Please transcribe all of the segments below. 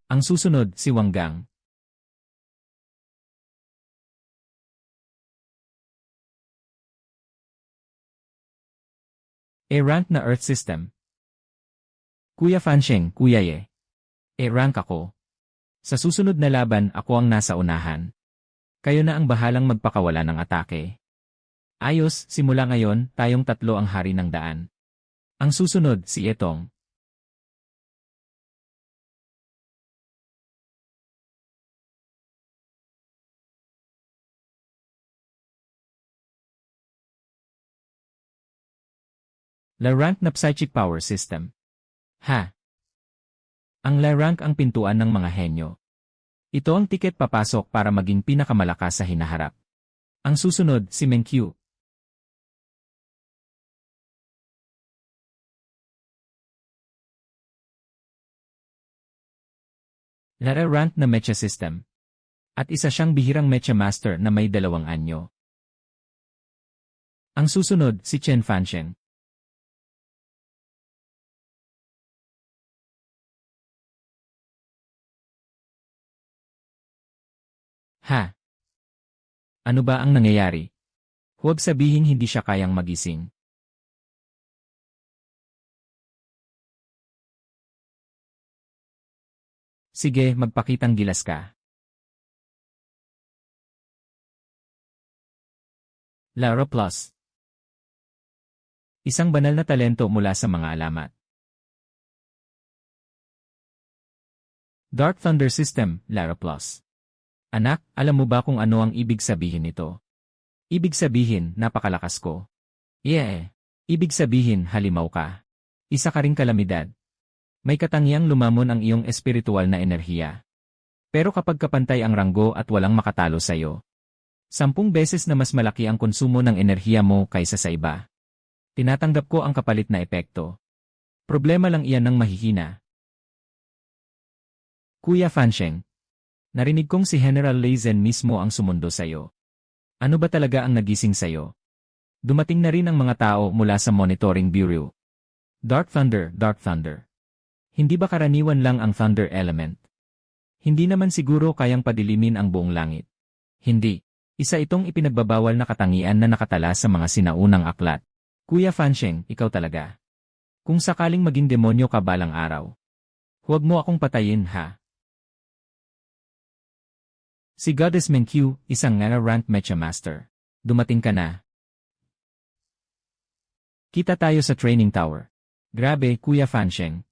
Ang susunod, si Wanggang. A-rank na Earth System. Kuya Fansheng, Kuya Ye. A-rank ako. Sa susunod na laban, ako ang nasa unahan. Kayo na ang bahalang magpakawala ng atake. Ayos, simula ngayon, tayong tatlo ang hari ng daan. Ang susunod, si Etong. La-rank na Psychic Power System. Ha? Ang La-rank ang pintuan ng mga henyo. Ito ang tiket papasok para maging pinakamalakas sa hinaharap. Ang susunod, si Menkyu. La-rank na Mecha System. At isa siyang bihirang Mecha Master na may 2 anyo. Ang susunod, si Chen Fansheng. Ha? Ano ba ang nangyayari? Huwag sabihing hindi siya kayang magising. Sige, magpakitang gilas ka. Lara Plus. Isang banal na talento mula sa mga alamat. Dark Thunder System, Lara Plus. Anak, alam mo ba kung ano ang ibig sabihin nito? Ibig sabihin, napakalakas ko. Yeah. Ibig sabihin, halimaw ka. Isa ka ring kalamidad. May katangiang lumamon ang iyong espiritual na enerhiya. Pero kapag kapantay ang ranggo at walang makatalo sa'yo, 10 beses na mas malaki ang konsumo ng enerhiya mo kaysa sa iba. Tinatanggap ko ang kapalit na epekto. Problema lang iyan ng mahihina. Kuya Fansheng. Narinig kong si General Lei Zhen mismo ang sumundo sa'yo. Ano ba talaga ang nagising sa'yo? Dumating na rin ang mga tao mula sa Monitoring Bureau. Dark Thunder, Dark Thunder. Hindi ba karaniwan lang ang Thunder element? Hindi naman siguro kayang padilimin ang buong langit. Hindi. Isa itong ipinagbabawal na katangian na nakatala sa mga sinaunang aklat. Kuya Fansheng, ikaw talaga. Kung sakaling maging demonyo ka balang araw, huwag mo akong patayin ha. Si Goddess Menkyu, isang rank Mecha Master. Dumating ka na. Kita tayo sa training tower. Grabe, Kuya Fansheng.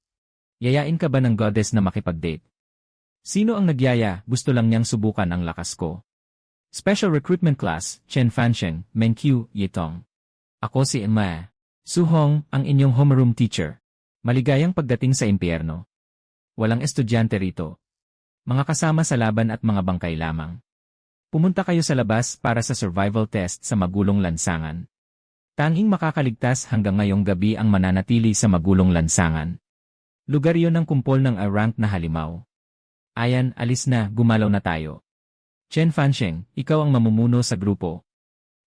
Yayain ka ba ng Goddess na makipag-date? Sino ang nagyaya, gusto lang niyang subukan ang lakas ko. Special Recruitment Class, Chen Fansheng, Menkyu, Yitong. Ako si Emma. Suhong, ang inyong homeroom teacher. Maligayang pagdating sa impyerno. Walang estudyante rito. Mga kasama sa laban at mga bangkay lamang. Pumunta kayo sa labas para sa survival test sa magulong lansangan. Tanging makakaligtas hanggang ngayong gabi ang mananatili sa magulong lansangan. Lugar yon ng kumpol ng A-rank na halimaw. Ayan, alis na, gumalaw na tayo. Chen Fansheng, ikaw ang mamumuno sa grupo.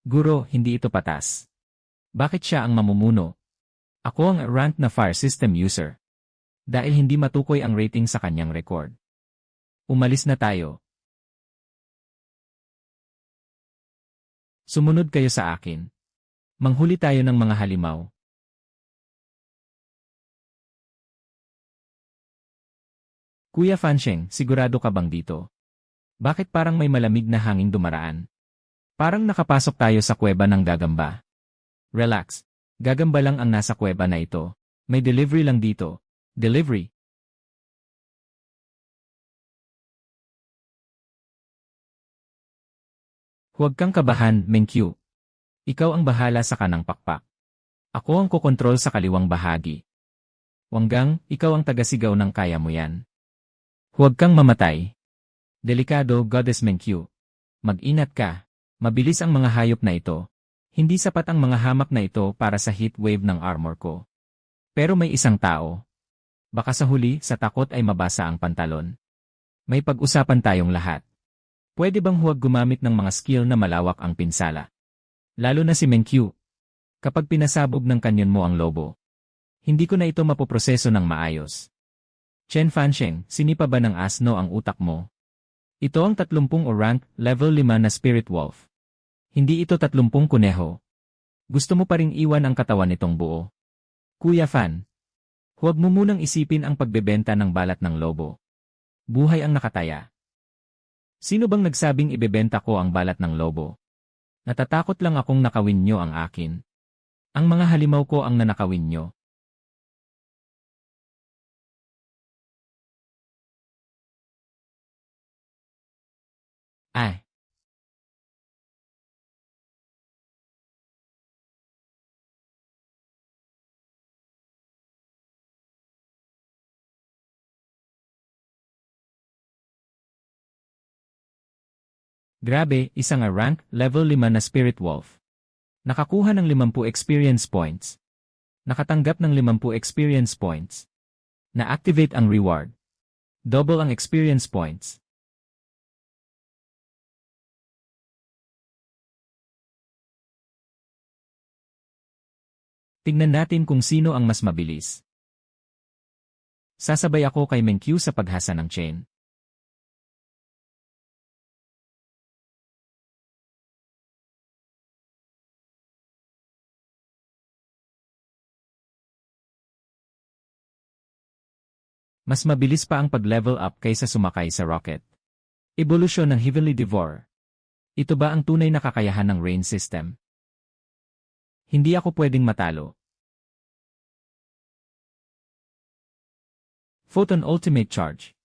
Guro, hindi ito patas. Bakit siya ang mamumuno? Ako ang A-rank na fire system user. Dahil hindi matukoy ang rating sa kanyang record. Umalis na tayo. Sumunod kayo sa akin. Manghuli tayo ng mga halimaw. Kuya Fansheng, sigurado ka bang dito? Bakit parang may malamig na hangin dumaraan? Parang nakapasok tayo sa kuweba ng gagamba. Relax. Gagamba lang ang nasa kuweba na ito. May delivery lang dito. Delivery. Huwag kang kabahan, Menkyu. Ikaw ang bahala sa kanang pakpak. Ako ang kukontrol sa kaliwang bahagi. Wanggang, ikaw ang tagasigaw ng kaya mo yan. Huwag kang mamatay. Delikado, Goddess Menkyu. Mag-inat ka. Mabilis ang mga hayop na ito. Hindi sapat ang mga hamak na ito para sa heat wave ng armor ko. Pero may isang tao. Baka sa huli, sa takot ay mabasa ang pantalon. May pag-usapan tayong lahat. Pwede bang huwag gumamit ng mga skill na malawak ang pinsala? Lalo na si Menkyu. Kapag pinasabog ng kanyon mo ang lobo, hindi ko na ito mapoproseso ng maayos. Chen Fansheng, sinipa ba ng asno ang utak mo? Ito ang 30 o rank, level 5 na Spirit Wolf. Hindi ito 30 kuneho. Gusto mo pa ring iwan ang katawan nitong buo. Kuya Fan. Huwag mo munang isipin ang pagbebenta ng balat ng lobo. Buhay ang nakataya. Sino bang nagsabing ibebenta ko ang balat ng lobo? Natatakot lang akong nakawin nyo ang akin. Ang mga halimaw ko ang nanakawin nyo. Ay. Grabe, isang rank, level 5 na Spirit Wolf. Nakakuha ng 50 experience points. Nakatanggap ng 50 experience points. Na-activate ang reward. Double ang experience points. Tignan natin kung sino ang mas mabilis. Sasabay ako kay Menkyu sa paghasa ng chain. Mas mabilis pa ang pag-level up kaysa sumakay sa rocket. Evolusyon ng Heavenly Devourer. Ito ba ang tunay na kakayahan ng rain system? Hindi ako pwedeng matalo. Photon Ultimate Charge.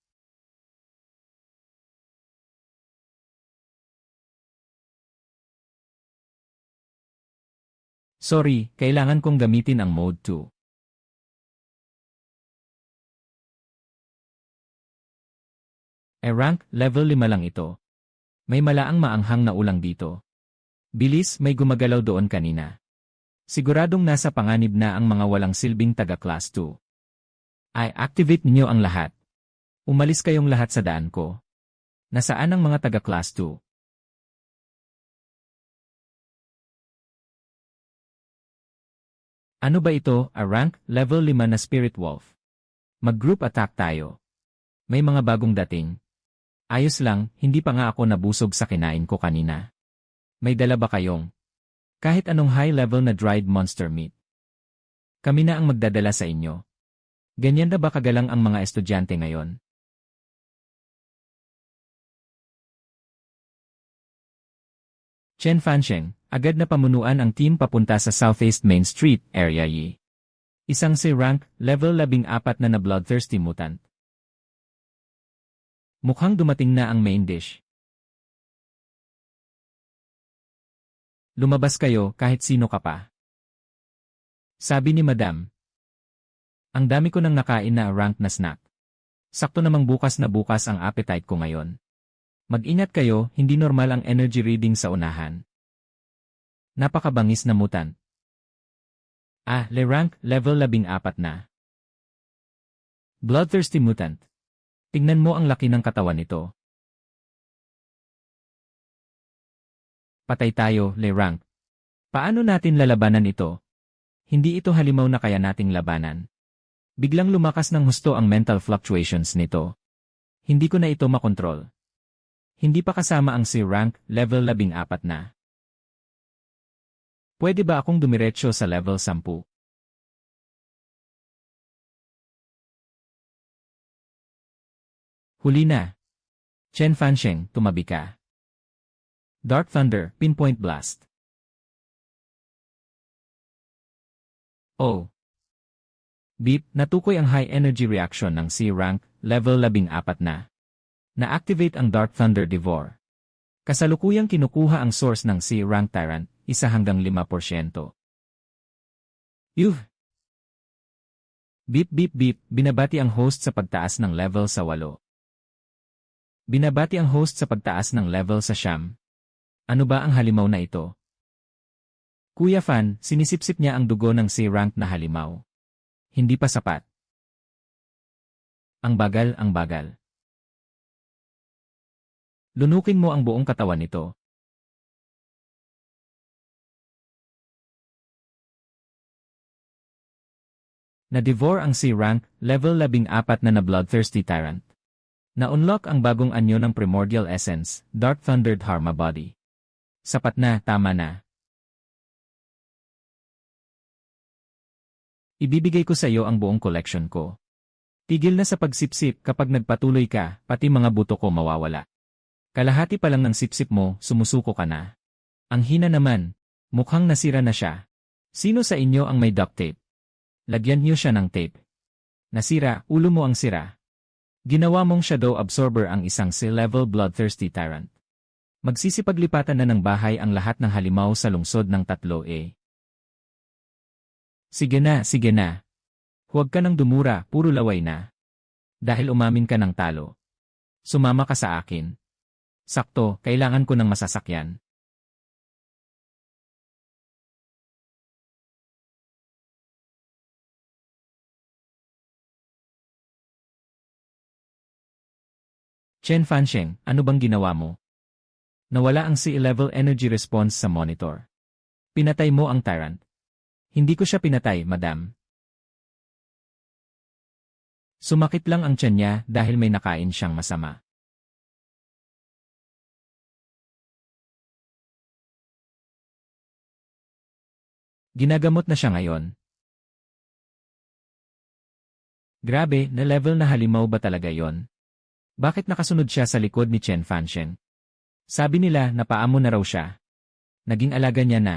Sorry, kailangan kong gamitin ang Mode 2. Rank, level 5 lang ito. May malaang maanghang na ulang dito. Bilis, may gumagalaw doon kanina. Siguradong nasa panganib na ang mga walang silbing taga-class 2. Ay, activate niyo ang lahat. Umalis kayong lahat sa daan ko. Nasaan ang mga taga-class 2? Ano ba ito, a rank, level 5 na Spirit Wolf? Mag-group attack tayo. May mga bagong dating. Ayos lang, hindi pa nga ako nabusog sa kinain ko kanina. May dala ba kayong? Kahit anong high-level na dried monster meat. Kami na ang magdadala sa inyo. Ganyan na ba kagalang ang mga estudyante ngayon? Chen Fansheng, agad na pamunuan ang team papunta sa Southeast Main Street, Area Yi. Isang si rank, level 14 na bloodthirsty mutant. Mukhang dumating na ang main dish. Lumabas kayo kahit sino ka pa. Sabi ni Madam. Ang dami ko nang nakain na rank na snack. Sakto namang bukas na bukas ang appetite ko ngayon. Mag-ingat kayo, hindi normal ang energy reading sa unahan. Napakabangis na mutant. Le rank, level 14 na. Bloodthirsty mutant. Tingnan mo ang laki ng katawan nito. Patay tayo, Le rank. Paano natin lalabanan ito? Hindi ito halimaw na kaya nating labanan. Biglang lumakas ng husto ang mental fluctuations nito. Hindi ko na ito makontrol. Hindi pa kasama ang si rank, level 14 na. Pwede ba akong dumiretso sa level 10? Huli na. Chen Fansheng, tumabi ka. Dark Thunder, Pinpoint Blast. Oh. Beep, natukoy ang high energy reaction ng C-rank, level 14 na. Na-activate ang Dark Thunder Devour. Kasalukuyang kinukuha ang source ng C-rank Tyrant, 1 hanggang 5%. Yuh! Beep beep beep, binabati ang host sa pagtaas ng level sa 8. Binabati ang host sa pagtaas ng level sa 9. Ano ba ang halimaw na ito? Kuya Fan, sinisipsip niya ang dugo ng C-rank na halimaw. Hindi pa sapat. Ang bagal, ang bagal. Lunukin mo ang buong katawan nito. Na-devour ang C-rank, level 14 na Bloodthirsty Tyrant. Na-unlock ang bagong anyo ng Primordial Essence, Dark Thunder Dharma Body. Sapat na, tama na. Ibibigay ko sa iyo ang buong collection ko. Tigil na sa pagsipsip kapag nagpatuloy ka, pati mga buto ko mawawala. Kalahati pa lang ng sipsip mo, sumusuko ka na. Ang hina naman, mukhang nasira na siya. Sino sa inyo ang may duct tape? Lagyan niyo siya ng tape. Nasira, ulo mo ang sira. Ginawa mong shadow absorber ang isang C-level bloodthirsty tyrant. Magsisipaglipatan na ng bahay ang lahat ng halimaw sa lungsod ng 3A. Sige na, sige na. Huwag ka nang dumura, puro laway na. Dahil umamin ka ng talo. Sumama ka sa akin. Sakto, kailangan ko ng masasakyan. Chen Fansheng, ano bang ginawa mo? Nawala ang C-level energy response sa monitor. Pinatay mo ang tyrant. Hindi ko siya pinatay, madam. Sumakit lang ang tiyan niya dahil may nakain siyang masama. Ginagamot na siya ngayon. Grabe, na-level na halimaw ba talaga yon? Bakit nakasunod siya sa likod ni Chen Fansheng? Sabi nila napaamo na raw siya. Naging alaga niya na.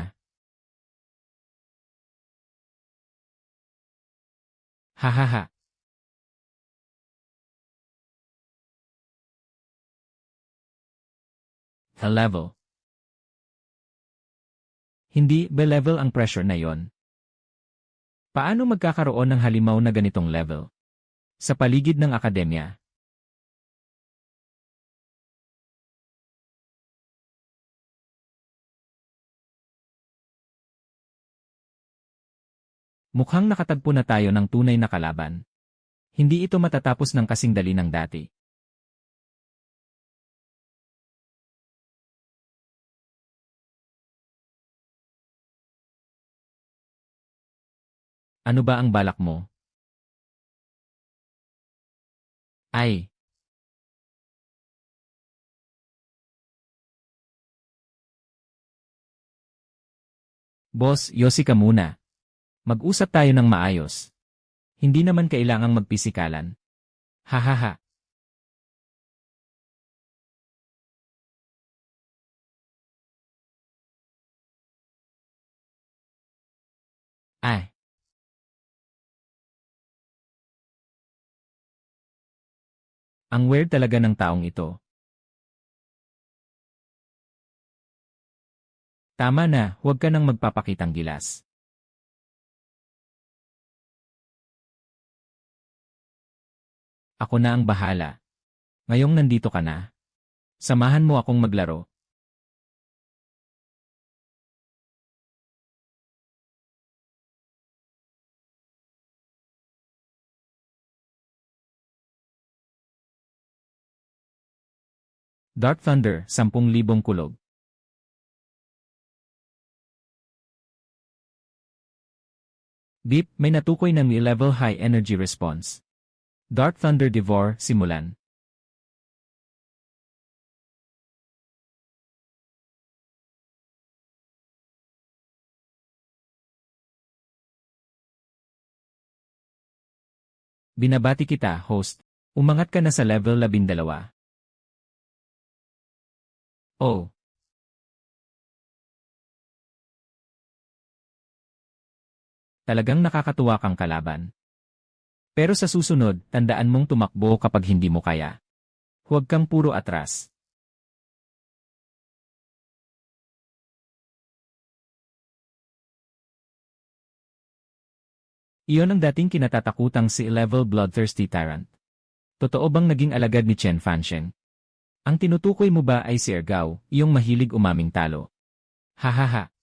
Hahaha. A level. Hindi be-level ang pressure na yon. Paano magkakaroon ng halimaw na ganitong level? Sa paligid ng akademya. Mukhang nakatagpo na tayo ng tunay na kalaban. Hindi ito matatapos ng kasing dali ng dati. Ano ba ang balak mo? Ay! Boss, yosi ka muna. Mag-usap tayo ng maayos. Hindi naman kailangang magpisikalan. Hahaha. Ay. Ang weird talaga ng taong ito. Tama na, huwag ka nang magpapakitang gilas. Ako na ang bahala. Ngayong nandito ka na. Samahan mo akong maglaro. Dark Thunder, 10,000 kulog. Beep, may natukoy ng level high energy response. Dark Thunder Devour, simulan. Binabati kita, host. Umangat ka na sa level 12. Oh. Talagang nakakatuwa kang kalaban. Pero sa susunod, tandaan mong tumakbo kapag hindi mo kaya. Huwag kang puro atras. Iyon ang dating kinatatakutang si level bloodthirsty tyrant. Totoo bang naging alagad ni Chen Fansheng? Ang tinutukoy mo ba ay si Ergao, iyong mahilig umaming talo? Hahaha.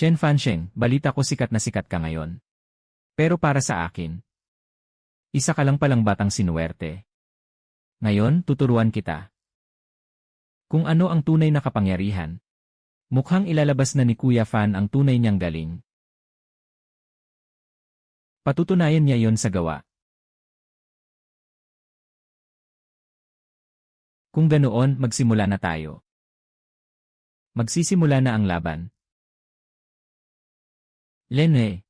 Chen Fansheng, balita ko sikat na sikat ka ngayon. Pero para sa akin, isa ka lang palang batang sinuwerte. Ngayon, tuturuan kita. Kung ano ang tunay na kapangyarihan. Mukhang ilalabas na ni Kuya Fan ang tunay niyang galing. Patutunayan niya yon sa gawa. Kung ganoon, magsimula na tayo. Magsisimula na ang laban. Lene.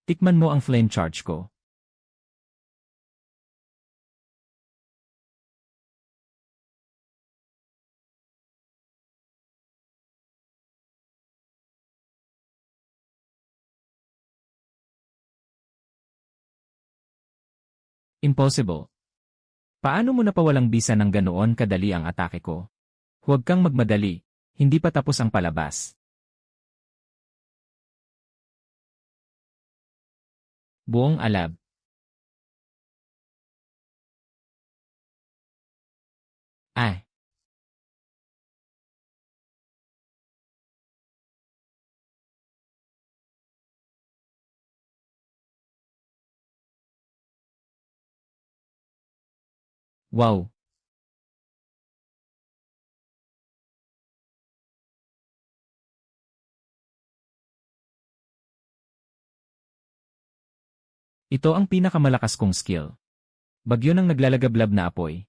Tikman mo ang flame charge ko. Impossible. Paano mo napawalang bisa ng ganoon kadali ang atake ko? Huwag kang magmadali. Hindi pa tapos ang palabas. Buong alab. Ay. Wow. Ito ang pinakamalakas kong skill. Bagyo ng naglalagablab na apoy.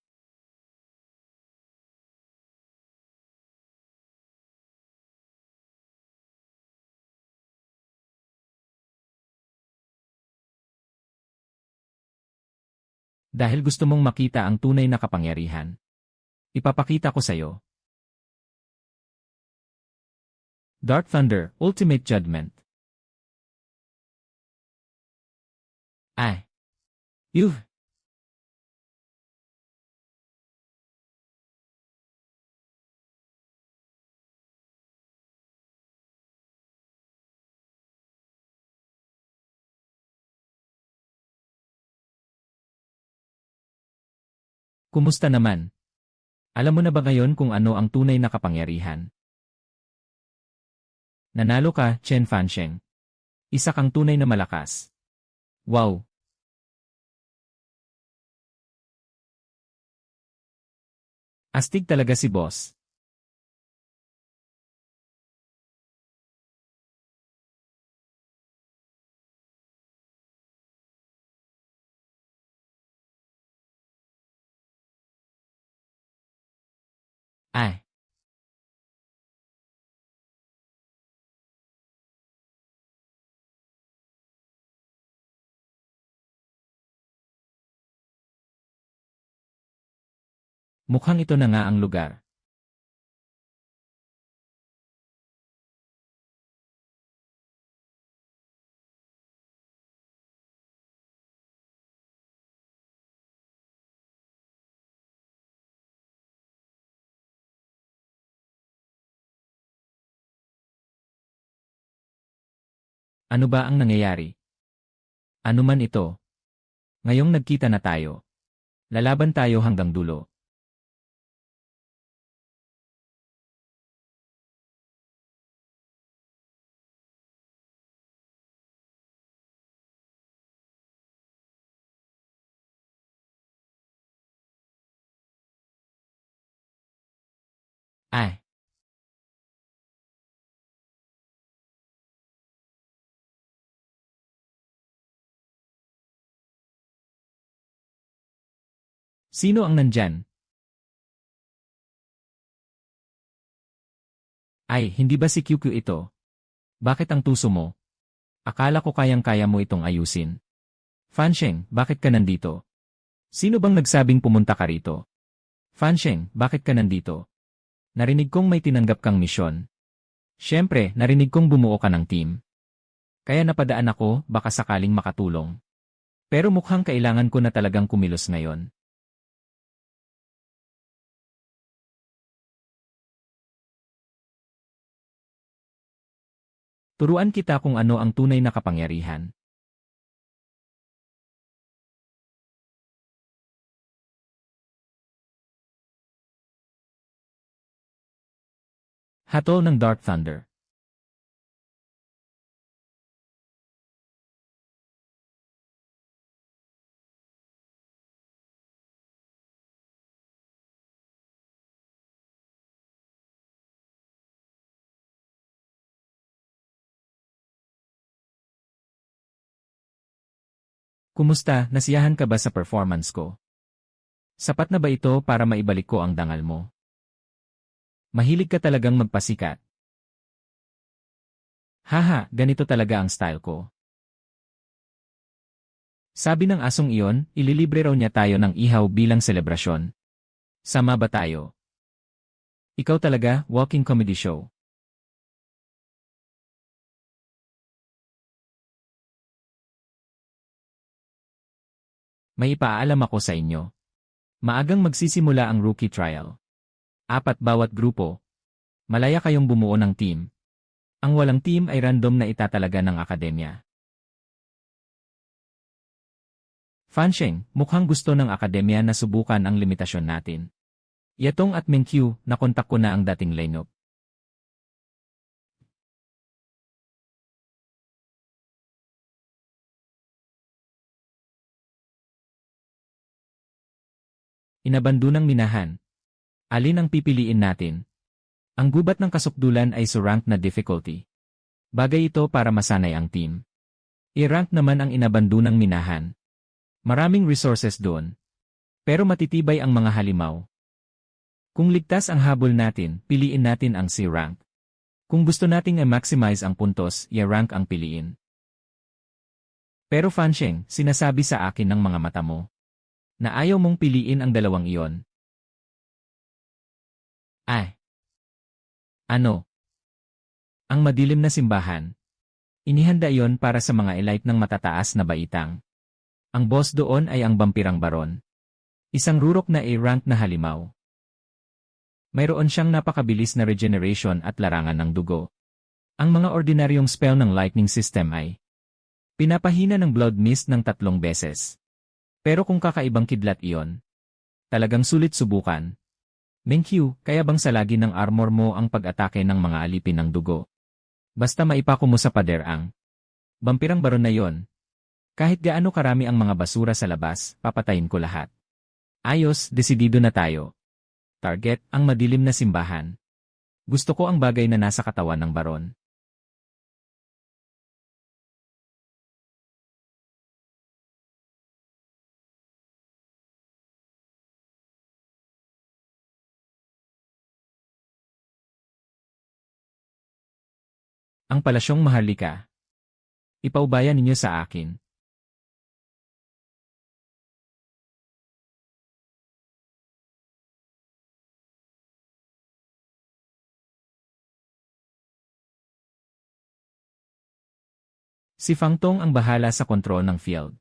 Dahil gusto mong makita ang tunay na kapangyarihan. Ipapakita ko sa'yo. Dark Thunder, Ultimate Judgment. Ay. Yuh. Kumusta naman? Alam mo na ba ngayon kung ano ang tunay na kapangyarihan? Nanalo ka, Chen Fansheng. Isa kang tunay na malakas. Wow! Astig talaga si boss. Ay! Mukhang ito na nga ang lugar. Ano ba ang nangyayari? Ano man ito? Ngayong nagkita na tayo. Lalaban tayo hanggang dulo. Ay! Sino ang nandyan? Ay, hindi ba si QQ ito? Bakit ang tuso mo? Akala ko kayang-kaya mo itong ayusin. Fansheng, bakit ka nandito? Sino bang nagsabing pumunta ka rito? Fansheng, bakit ka nandito? Narinig kong may tinanggap kang misyon. Siyempre, narinig kong bumuo ka ng team. Kaya napadaan ako, baka sakaling makatulong. Pero mukhang kailangan ko na talagang kumilos ngayon. Turuan kita kung ano ang tunay na kapangyarihan. Hatol ng Dark Thunder. Kumusta, nasiyahan ka ba sa performance ko? Sapat na ba ito para maibalik ko ang dangal mo? Mahilig ka talagang magpasikat. Haha, ganito talaga ang style ko. Sabi ng asong iyon, ililibre raw niya tayo ng ihaw bilang selebrasyon. Sama ba tayo? Ikaw talaga, walking comedy show. May ipaalam ako sa inyo. Maagang magsisimula ang rookie trial. 4 bawat grupo. Malaya kayong bumuo ng team. Ang walang team ay random na itatalaga ng akademya. Fansheng, mukhang gusto ng akademya na subukan ang limitasyon natin. Yatong at Mingqiu, nakontak ko na ang dating lineup. Inabando ng minahan. Alin ang pipiliin natin? Ang gubat ng kasukdulan ay rank na difficulty. Bagay ito para masanay ang team. I-rank naman ang inabando ng minahan. Maraming resources doon. Pero matitibay ang mga halimaw. Kung ligtas ang habol natin, piliin natin ang C-rank. Kung gusto nating i-maximize ang puntos, i-rank ang piliin. Pero Fansheng, sinasabi sa akin ng mga mata mo na ayaw mong piliin ang dalawang iyon. Ay! Ano? Ang madilim na simbahan. Inihanda iyon para sa mga elite ng matataas na baitang. Ang boss doon ay ang Vampirang Baron. Isang rurok na A-rank na halimaw. Mayroon siyang napakabilis na regeneration at larangan ng dugo. Ang mga ordinaryong spell ng lightning system ay pinapahina ng blood mist ng 3 beses. Pero kung kakaibang kidlat iyon, talagang sulit subukan. Mingqiu, kaya bang salagi ng armor mo ang pag-atake ng mga alipin ng dugo? Basta maipako mo sa pader ang Vampirang Baron na yon. Kahit gaano karami ang mga basura sa labas, papatayin ko lahat. Ayos, desidido na tayo. Target, ang madilim na simbahan. Gusto ko ang bagay na nasa katawan ng baron. Ang palasyong Maharlika. Ipaubaya ninyo sa akin. Si Fangtong ang bahala sa kontrol ng field.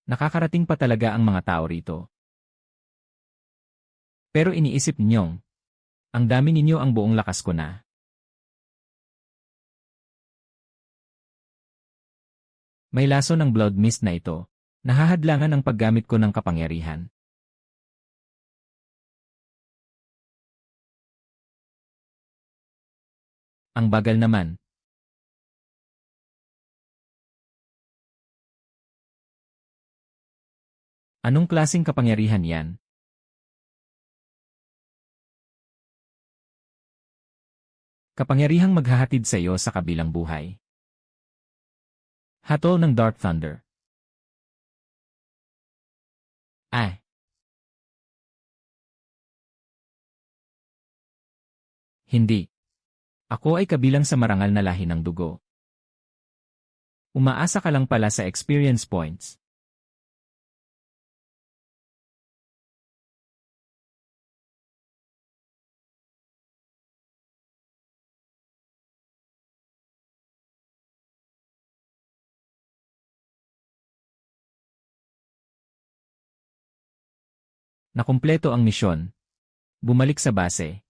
Nakakarating pa talaga ang mga tao rito. Pero iniisip ninyong, ang dami ninyo ang buong lakas ko na. May laso ng blood mist na ito. Nahahadlangan ang paggamit ko ng kapangyarihan. Ang bagal naman. Anong klaseng kapangyarihan yan? Kapangyarihang maghahatid sa iyo sa kabilang buhay. Hatol ng Dark Thunder. Ay! Hindi. Ako ay kabilang sa marangal na lahi ng dugo. Umaasa ka lang pala sa experience points. Nakumpleto ang misyon. Bumalik sa base.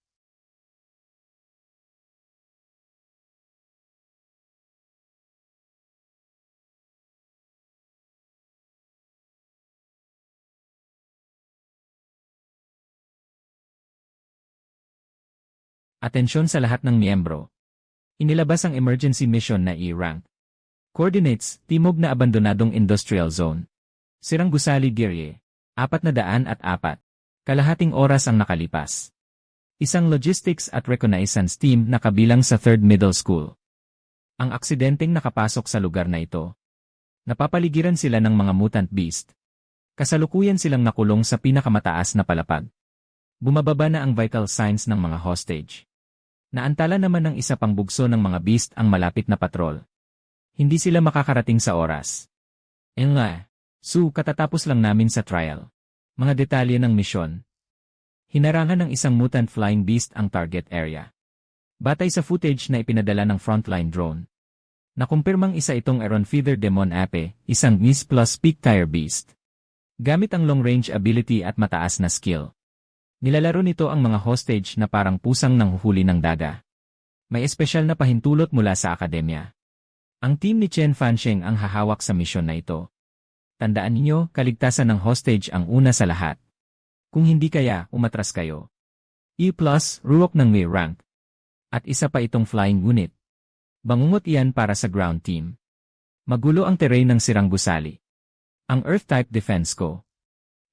Atensyon sa lahat ng miyembro. Inilabas ang emergency mission na E-rank. Coordinates, timog na abandonadong industrial zone. Sirang Gusali Girye. 404. Kalahating oras ang nakalipas. Isang logistics at reconnaissance team na kabilang sa 3rd Middle School. Ang aksidenteng nakapasok sa lugar na ito. Napapaligiran sila ng mga mutant beast. Kasalukuyan silang nakulong sa pinakamataas na palapag. Bumababa na ang vital signs ng mga hostage. Naantala naman ng isa pang bugso ng mga beast ang malapit na patrol. Hindi sila makakarating sa oras. Katatapos lang namin sa trial. Mga detalye ng misyon. Hinarangan ng isang mutant flying beast ang target area. Batay sa footage na ipinadala ng frontline drone. Nakumpirmang isa itong Aeron Feather Demon Ape, isang Miss Plus Peak Tire Beast. Gamit ang long-range ability at mataas na skill. Nilalaro nito ang mga hostage na parang pusang nanghuhuli ng daga. May espesyal na pahintulot mula sa akademya. Ang team ni Chen Fansheng ang hahawak sa misyon na ito. Tandaan ninyo, kaligtasan ng hostage ang una sa lahat. Kung hindi kaya, umatras kayo. E+, ruwok ng may rank. At isa pa itong flying unit. Bangungot iyan para sa ground team. Magulo ang terrain ng Sirang Gusali. Ang Earth-type defense ko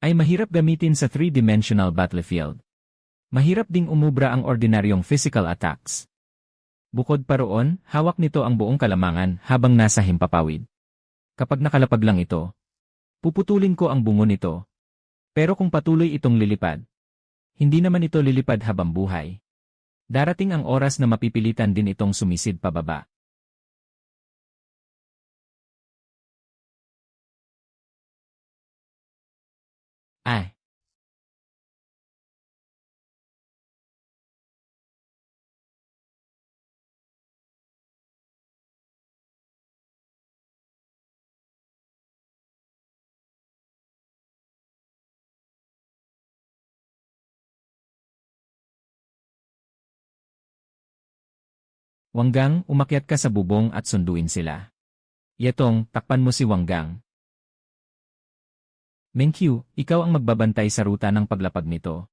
ay mahirap gamitin sa 3-dimensional battlefield. Mahirap ding umubra ang ordinaryong physical attacks. Bukod pa roon, hawak nito ang buong kalamangan habang nasa himpapawid. Kapag nakalapag lang ito, puputulin ko ang bungo nito. Pero kung patuloy itong lilipad, hindi naman ito lilipad habang buhay. Darating ang oras na mapipilitan din itong sumisid pababa. Wanggang, umakyat ka sa bubong at sunduin sila. Yetong, takpan mo si Wanggang. Mengqiu, ikaw ang magbabantay sa ruta ng paglapag nito.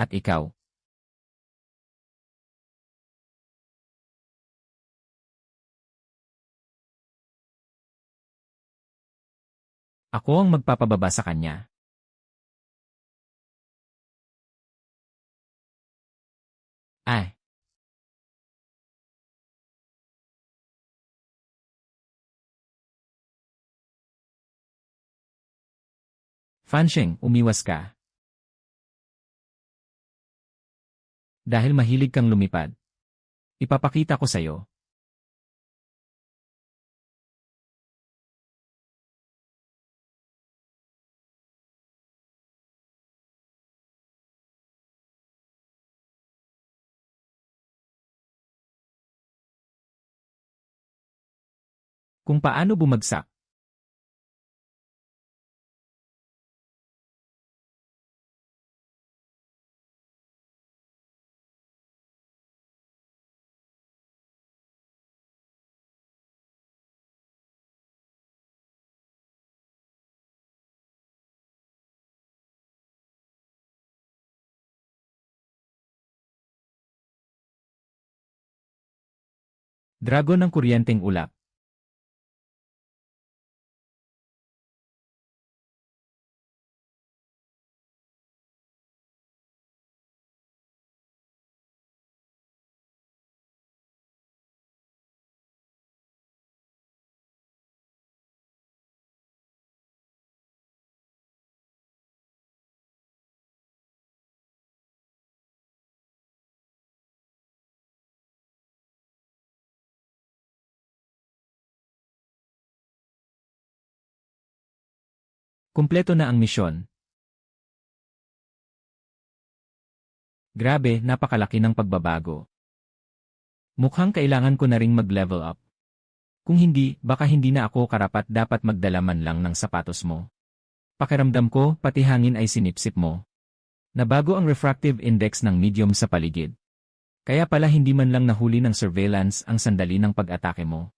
At ikaw. Ako ang magpapababa sa kanya. Fansheng, umiwas ka. Dahil mahilig kang lumipad. Ipapakita ko sa'yo. Kung paano bumagsak. Dragon ng kuryenteng ulap. Kumpleto na ang misyon. Grabe, napakalaki ng pagbabago. Mukhang kailangan ko na ring mag-level up. Kung hindi, baka hindi na ako karapat-dapat magdala man lang ng sapatos mo. Pakiramdam ko, pati hangin ay sinipsip mo. Nabago ang refractive index ng medium sa paligid. Kaya pala hindi man lang nahuli ng surveillance ang sandali ng pag-atake mo.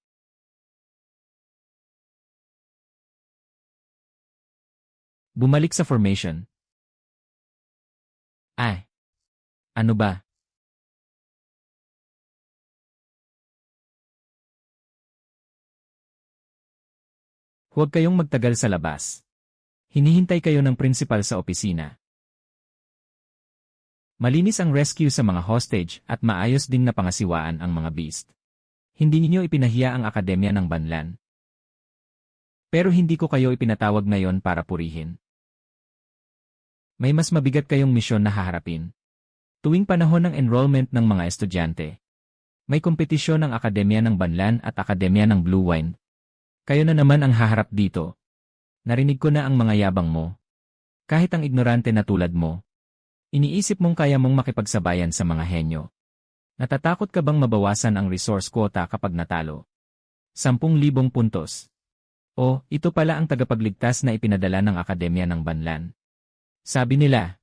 Bumalik sa formation. Ay! Ano ba? Huwag kayong magtagal sa labas. Hinihintay kayo ng principal sa opisina. Malinis ang rescue sa mga hostage at maayos ding napangasiwaan ang mga beast. Hindi ninyo ipinahiya ang akademya ng Banlan. Pero hindi ko kayo ipinatawag ngayon para purihin. May mas mabigat kayong misyon na haharapin. Tuwing panahon ng enrollment ng mga estudyante, may kompetisyon ng Akademya ng Banlan at Akademya ng Blue Wine. Kayo na naman ang haharap dito. Narinig ko na ang mga yabang mo. Kahit ang ignorante na tulad mo. Iniisip mong kaya mong makipagsabayan sa mga henyo. Natatakot ka bang mabawasan ang resource quota kapag natalo? 10,000 puntos. O, ito pala ang tagapagligtas na ipinadala ng Akademya ng Banlan. Sabi nila,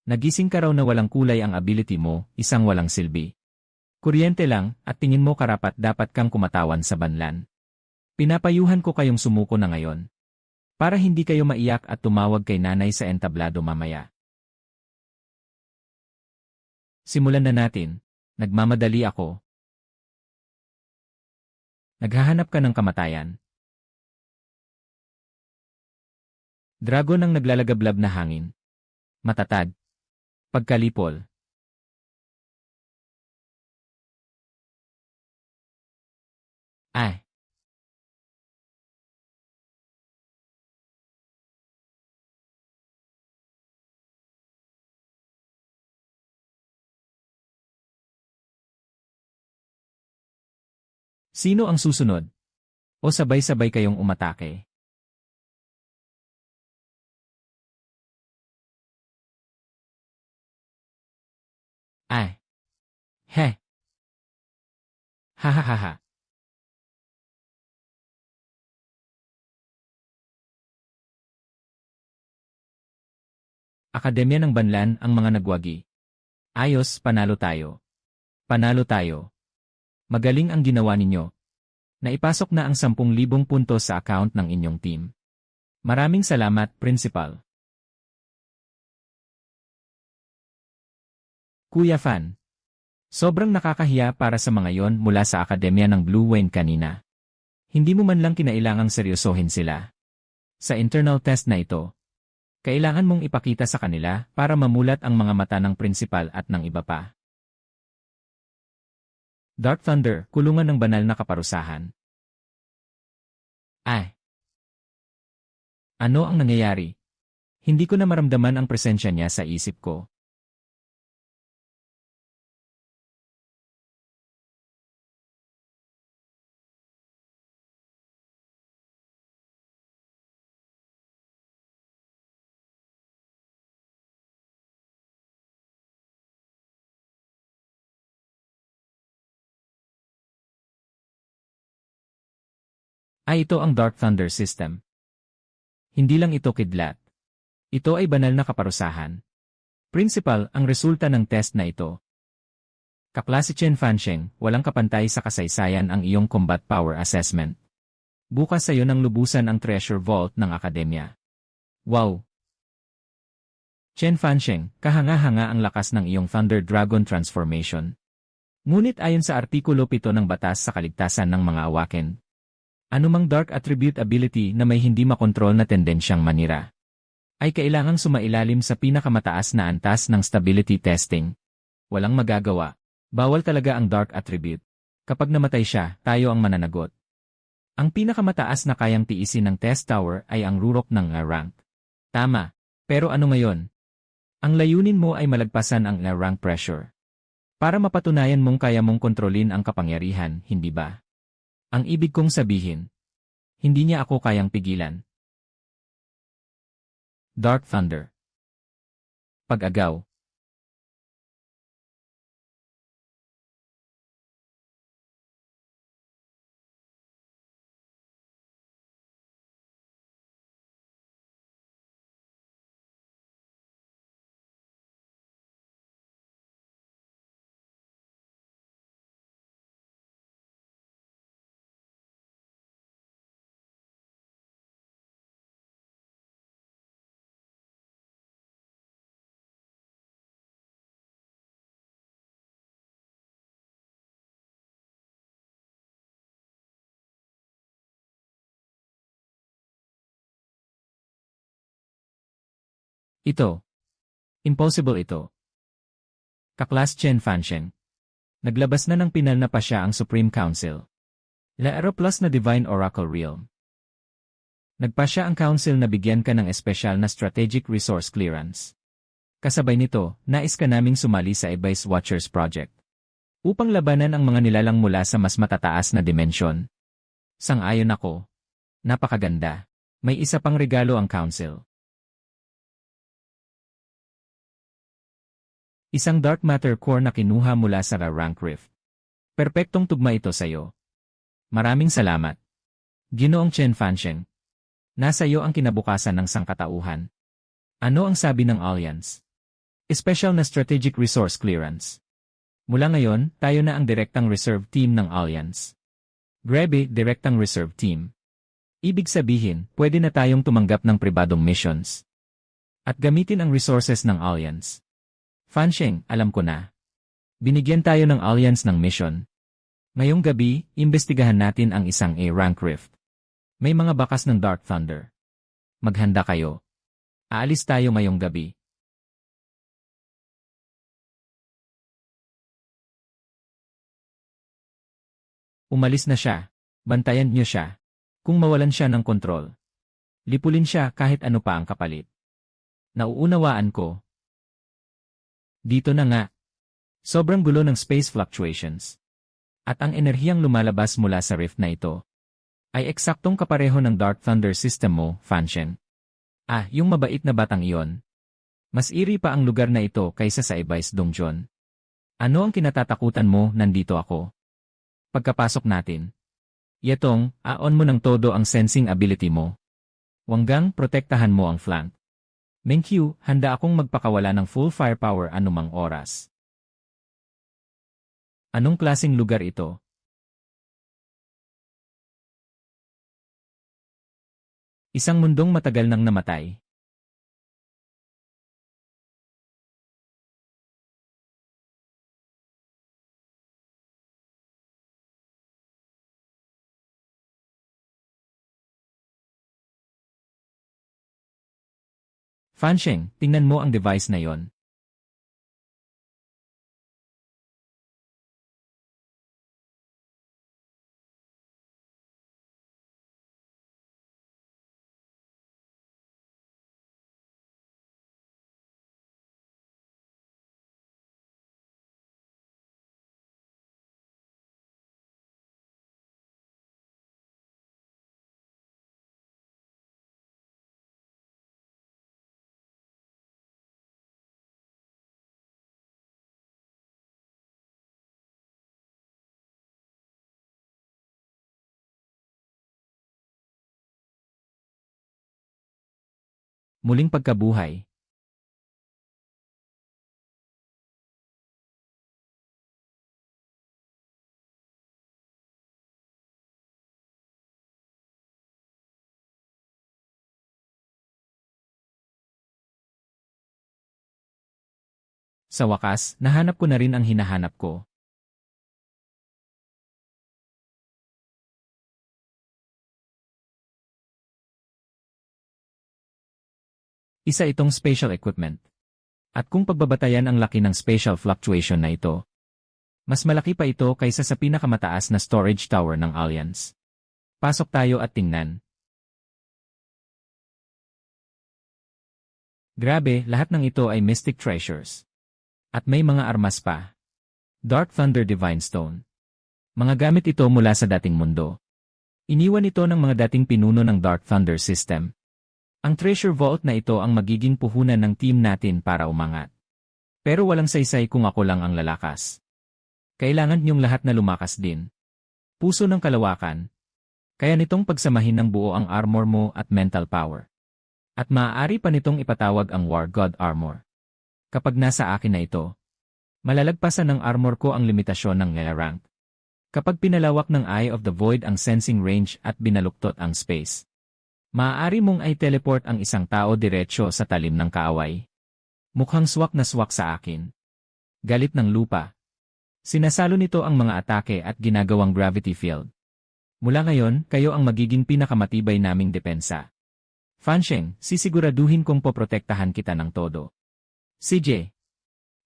nagising ka raw na walang kulay ang ability mo, isang walang silbi. Kuryente lang, at tingin mo karapat dapat kang kumatawan sa Banlan. Pinapayuhan ko kayong sumuko na ngayon. Para hindi kayo maiyak at tumawag kay nanay sa entablado mamaya. Simulan na natin. Nagmamadali ako. Naghahanap ka ng kamatayan. Dragon ang naglalagablab na hangin. Matatag. Pagkalipol. Ay. Sino ang susunod? O sabay-sabay kayong umatake? Ay. He. Hahaha. Akademya ng Banlan ang mga nagwagi. Ayos, panalo tayo. Panalo tayo. Magaling ang ginawa ninyo. Naipasok na ang 10,000 puntos sa account ng inyong team. Maraming salamat, Principal. Kuya Fan. Sobrang nakakahiya para sa mga yon mula sa Akademya ng Blue Wayne kanina. Hindi mo man lang kinailangang seryosohin sila. Sa internal test na ito, kailangan mong ipakita sa kanila para mamulat ang mga mata ng principal at ng iba pa. Dark Thunder, kulungan ng banal na kaparusahan. Ay! Ano ang nangyayari? Hindi ko na maramdaman ang presensya niya sa isip ko. Ay, ito ang Dark Thunder System. Hindi lang ito kidlat. Ito ay banal na kaparusahan. Principal, ang resulta ng test na ito. Kaklase Chen Fansheng, walang kapantay sa kasaysayan ang iyong combat power assessment. Bukas sa iyo nang lubusan ang treasure vault ng akademya. Wow! Chen Fansheng, kahanga-hanga ang lakas ng iyong Thunder Dragon transformation. Ngunit ayon sa Artikulo 7 ng Batas sa Kaligtasan ng mga Awaken, anumang dark attribute ability na may hindi makontrol na tendensyang manira ay kailangang sumailalim sa pinakamataas na antas ng stability testing. Walang magagawa. Bawal talaga ang dark attribute. Kapag namatay siya, tayo ang mananagot. Ang pinakamataas na kayang tiisin ng test tower ay ang rurok ng rank. Tama. Pero ano ngayon? Ang layunin mo ay malagpasan ang rank pressure. Para mapatunayan mong kaya mong kontrolin ang kapangyarihan, hindi ba? Ang ibig kong sabihin, hindi niya ako kayang pigilan. Dark Thunder. Pag-agaw. Ito. Impossible ito. Kaklas Chen Fansheng. Naglabas na ng pinal na pa siya ang Supreme Council. Laero Plus na Divine Oracle Realm. Nagpasya ang Council na bigyan ka ng espesyal na Strategic Resource Clearance. Kasabay nito, nais ka naming sumali sa Abyss Watchers Project. Upang labanan ang mga nilalang mula sa mas matataas na dimensyon. Sang-ayon ako. Napakaganda. May isa pang regalo ang Council. Isang dark matter core na kinuha mula sa Rank Rift. Perpektong tugma ito sa'yo. Maraming salamat. Ginoong Chen Fansheng. Nasa iyo ang kinabukasan ng sangkatauhan. Ano ang sabi ng Alliance? Special na Strategic Resource Clearance. Mula ngayon, tayo na ang direktang reserve team ng Alliance. Grabe, direktang reserve team. Ibig sabihin, pwede na tayong tumanggap ng pribadong missions. At gamitin ang resources ng Alliance. Fansheng, alam ko na. Binigyan tayo ng Alliance ng mission. Ngayong gabi, imbestigahan natin ang isang A-rank rift. May mga bakas ng Dark Thunder. Maghanda kayo. Aalis tayo ngayong gabi. Umalis na siya. Bantayan niyo siya. Kung mawalan siya ng kontrol. Lipulin siya kahit ano pa ang kapalit. Nauunawaan ko. Dito na nga. Sobrang gulo ng space fluctuations. At ang enerhiyang lumalabas mula sa rift na ito ay eksaktong kapareho ng Dark Thunder system mo, Fansheng. Yung mabait na batang iyon. Mas iri pa ang lugar na ito kaysa sa Abyss Dungeon. Ano ang kinatatakutan mo? Nandito ako. Pagkapasok natin. Yetong, on mo ng todo ang sensing ability mo. Wanggang, protektahan mo ang flank. Mengqiu, handa akong magpakawala ng full firepower anumang oras. Anong klaseng lugar ito? Isang mundong matagal nang namatay. Fansheng, tingnan mo ang device na yon. Muling pagkabuhay. Sa wakas, nahanap ko na rin ang hinahanap ko. Isa itong spatial equipment. At kung pagbabatayan ang laki ng spatial fluctuation na ito, mas malaki pa ito kaysa sa pinakamataas na storage tower ng Alliance. Pasok tayo at tingnan. Grabe, lahat ng ito ay mystic treasures. At may mga armas pa. Dark Thunder Divine Stone. Mga gamit ito mula sa dating mundo. Iniwan ito ng mga dating pinuno ng Dark Thunder System. Ang treasure vault na ito ang magiging puhunan ng team natin para umangat. Pero walang saysay kung ako lang ang lalakas. Kailangan niyong lahat na lumakas din. Puso ng kalawakan. Kaya nitong pagsamahin ng buo ang armor mo at mental power. At maaari pa nitong ipatawag ang War God Armor. Kapag nasa akin na ito, malalagpasan ng armor ko ang limitasyon ng rank. Kapag pinalawak ng Eye of the Void ang sensing range at binaluktot ang space, maaari mong i-teleport ang isang tao diretsyo sa talim ng kaaway. Mukhang swak na swak sa akin. Galit ng lupa. Sinasalo nito ang mga atake at ginagawang gravity field. Mula ngayon, kayo ang magiging pinakamatibay naming depensa. Fansheng, sisiguraduhin kong poprotektahan kita ng todo. CJ.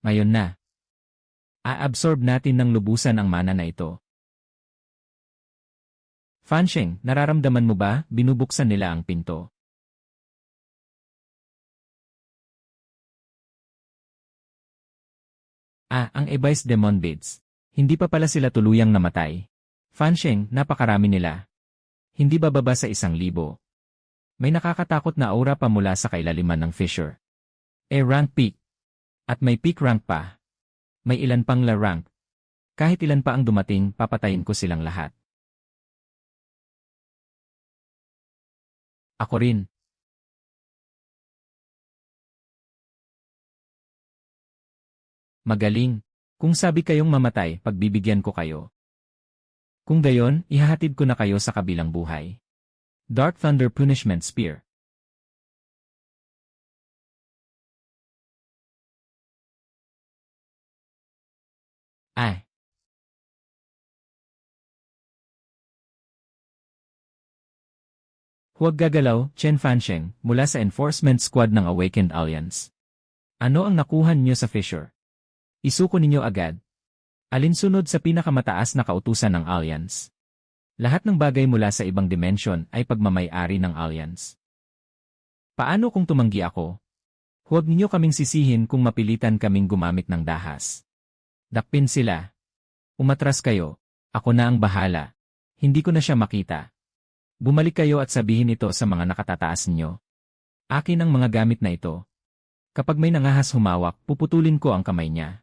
Ngayon na. A-absorb natin ng lubusan ang mana na ito. Fansheng, nararamdaman mo ba, binubuksan nila ang pinto? Ang Abyss Demon Beads. Hindi pa pala sila tuluyang namatay. Fansheng, napakarami nila. Hindi bababa sa 1,000. May nakakatakot na aura pa mula sa kailaliman ng fissure. Rank peak. At may peak rank pa. May ilan pang la rank. Kahit ilan pa ang dumating, papatayin ko silang lahat. Ako rin. Magaling. Kung sabi kayong mamatay, pagbibigyan ko kayo. Kung gayon, ihahatid ko na kayo sa kabilang buhay. Dark Thunder Punishment Spear. Huwag gagalaw, Chen Fansheng, mula sa Enforcement Squad ng Awakened Alliance. Ano ang nakuhan niyo sa fissure? Isuko ninyo agad. Alinsunod sa pinakamataas na kautusan ng Alliance. Lahat ng bagay mula sa ibang dimension ay pagmamay-ari ng Alliance. Paano kung tumanggi ako? Huwag ninyo kaming sisihin kung mapilitan kaming gumamit ng dahas. Dakpin sila. Umatras kayo. Ako na ang bahala. Hindi ko na siya makita. Bumalik kayo at sabihin ito sa mga nakatataas ninyo. Akin ang mga gamit na ito. Kapag may nangahas humawak, puputulin ko ang kamay niya.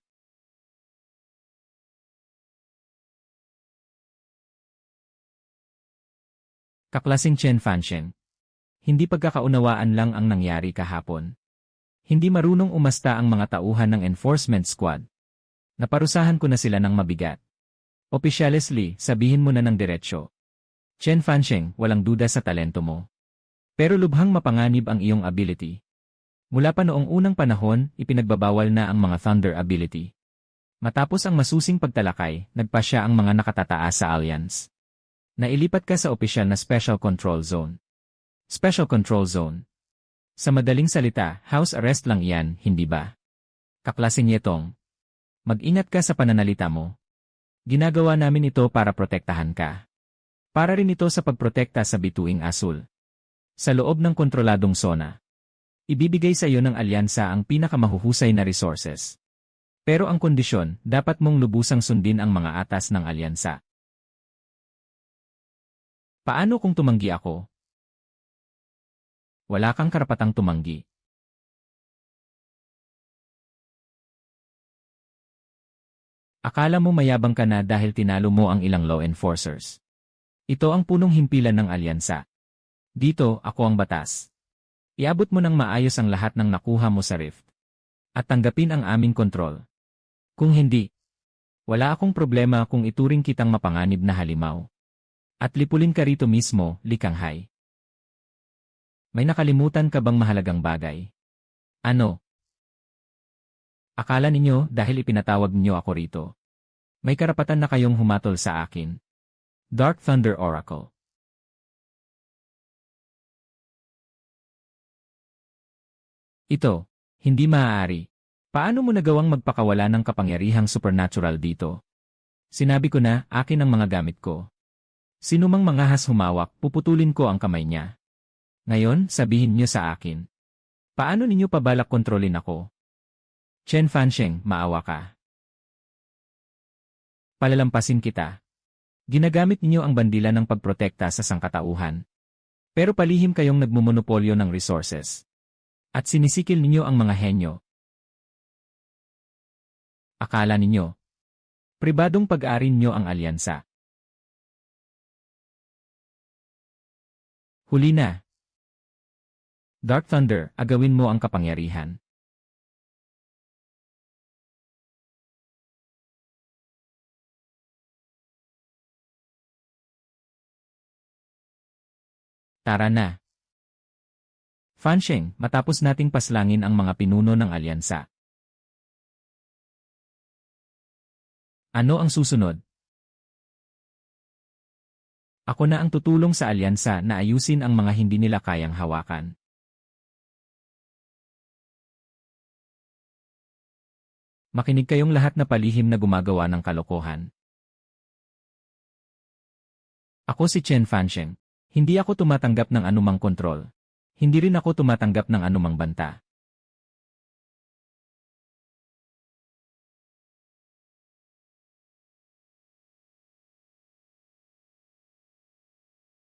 Kaklasing Chen Fansheng. Hindi pagkakaunawaan lang ang nangyari kahapon. Hindi marunong umasta ang mga tauhan ng Enforcement Squad. Naparusahan ko na sila ng mabigat. Opisyales sabihin mo na ng diretsyo. Chen Fansheng, walang duda sa talento mo. Pero lubhang mapanganib ang iyong ability. Mula pa noong unang panahon, ipinagbabawal na ang mga Thunder ability. Matapos ang masusing pagtalakay, nagpasya ang mga nakatataas sa Alliance. Nailipat ka sa opisyal na Special Control Zone. Special Control Zone. Sa madaling salita, house arrest lang iyan, hindi ba? Kaklasing yetong. Mag-ingat ka sa pananalita mo. Ginagawa namin ito para protektahan ka. Para rin ito sa pagprotekta sa bituing asul. Sa loob ng kontroladong zona. Ibibigay sa iyo ng alyansa ang pinakamahuhusay na resources. Pero ang kondisyon, dapat mong lubusang sundin ang mga atas ng alyansa. Paano kung tumanggi ako? Wala kang karapatang tumanggi. Akala mo mayabang ka na dahil tinalo mo ang ilang law enforcers. Ito ang punong himpilan ng alyansa. Dito, ako ang batas. Iabot mo ng maayos ang lahat ng nakuha mo sa Rift. At tanggapin ang aming kontrol. Kung hindi, wala akong problema kung ituring kitang mapanganib na halimaw. At lipulin ka rito mismo, Likanghay. May nakalimutan ka bang mahalagang bagay? Ano? Akala ninyo dahil ipinatawag ninyo ako rito. May karapatan na kayong humatol sa akin. Dark Thunder Oracle. Ito, hindi maaari. Paano mo nagawang magpakawala ng kapangyarihang supernatural dito? Sinabi ko na, akin ang mga gamit ko. Sinumang mangahas humawak, puputulin ko ang kamay niya. Ngayon, sabihin niyo sa akin. Paano ninyo pabalak kontrolin ako? Chen Fansheng, maawa ka. Palalampasin kita. Ginagamit ninyo ang bandila ng pagprotekta sa sangkatauhan. Pero palihim kayong nagmumonopolyo ng resources. At sinisikil ninyo ang mga henyo. Akala ninyo, pribadong pag-ari ninyo ang alyansa. Huli na. Dark Thunder, agawin mo ang kapangyarihan. Tara na. Fansheng, matapos nating paslangin ang mga pinuno ng alyansa. Ano ang susunod? Ako na ang tutulong sa alyansa na ayusin ang mga hindi nila kayang hawakan. Makinig kayong lahat na palihim na gumagawa ng kalokohan. Ako si Chen Fansheng. Hindi ako tumatanggap ng anumang kontrol. Hindi rin ako tumatanggap ng anumang banta.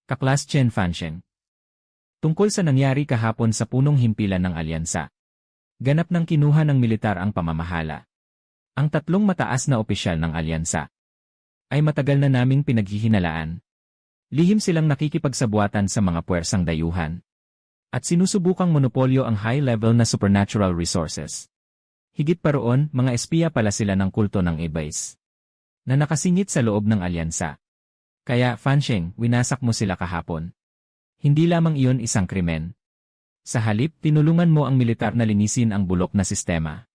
Kaklas Chen Fansheng. Tungkol sa nangyari kahapon sa punong himpilan ng alyansa. Ganap ng kinuha ng militar ang pamamahala. Ang tatlong mataas na opisyal ng alyansa ay matagal na naming pinaghihinalaan. Lihim silang nakikipagsabuatan sa mga puwersang dayuhan. At sinusubukang monopolyo ang high-level na supernatural resources. Higit pa roon, mga espiya pala sila ng kulto ng Ibais na nakasingit sa loob ng alyansa. Kaya, Fansheng, winasak mo sila kahapon. Hindi lamang iyon isang krimen. Sa halip, tinulungan mo ang militar na linisin ang bulok na sistema.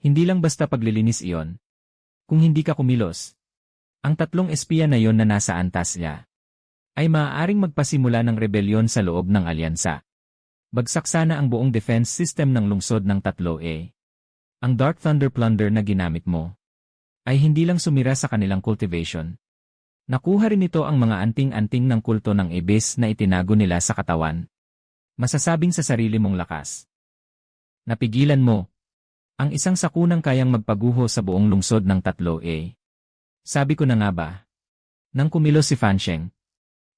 Hindi lang basta paglilinis iyon. Kung hindi ka kumilos, ang tatlong espiya na yon na nasa antas niya ay maaaring magpasimula ng rebelyon sa loob ng alyansa. Bagsak sana ang buong defense system ng lungsod ng 3A. Ang Dark Thunder Plunder na ginamit mo ay hindi lang sumira sa kanilang cultivation. Nakuha rin ito ang mga anting-anting ng kulto ng Ibis na itinago nila sa katawan. Masasabing sa sarili mong lakas. Napigilan mo ang isang sakunang kayang magpaguho sa buong lungsod ng 3A. Sabi ko na nga ba? Nang kumilos si Fansheng,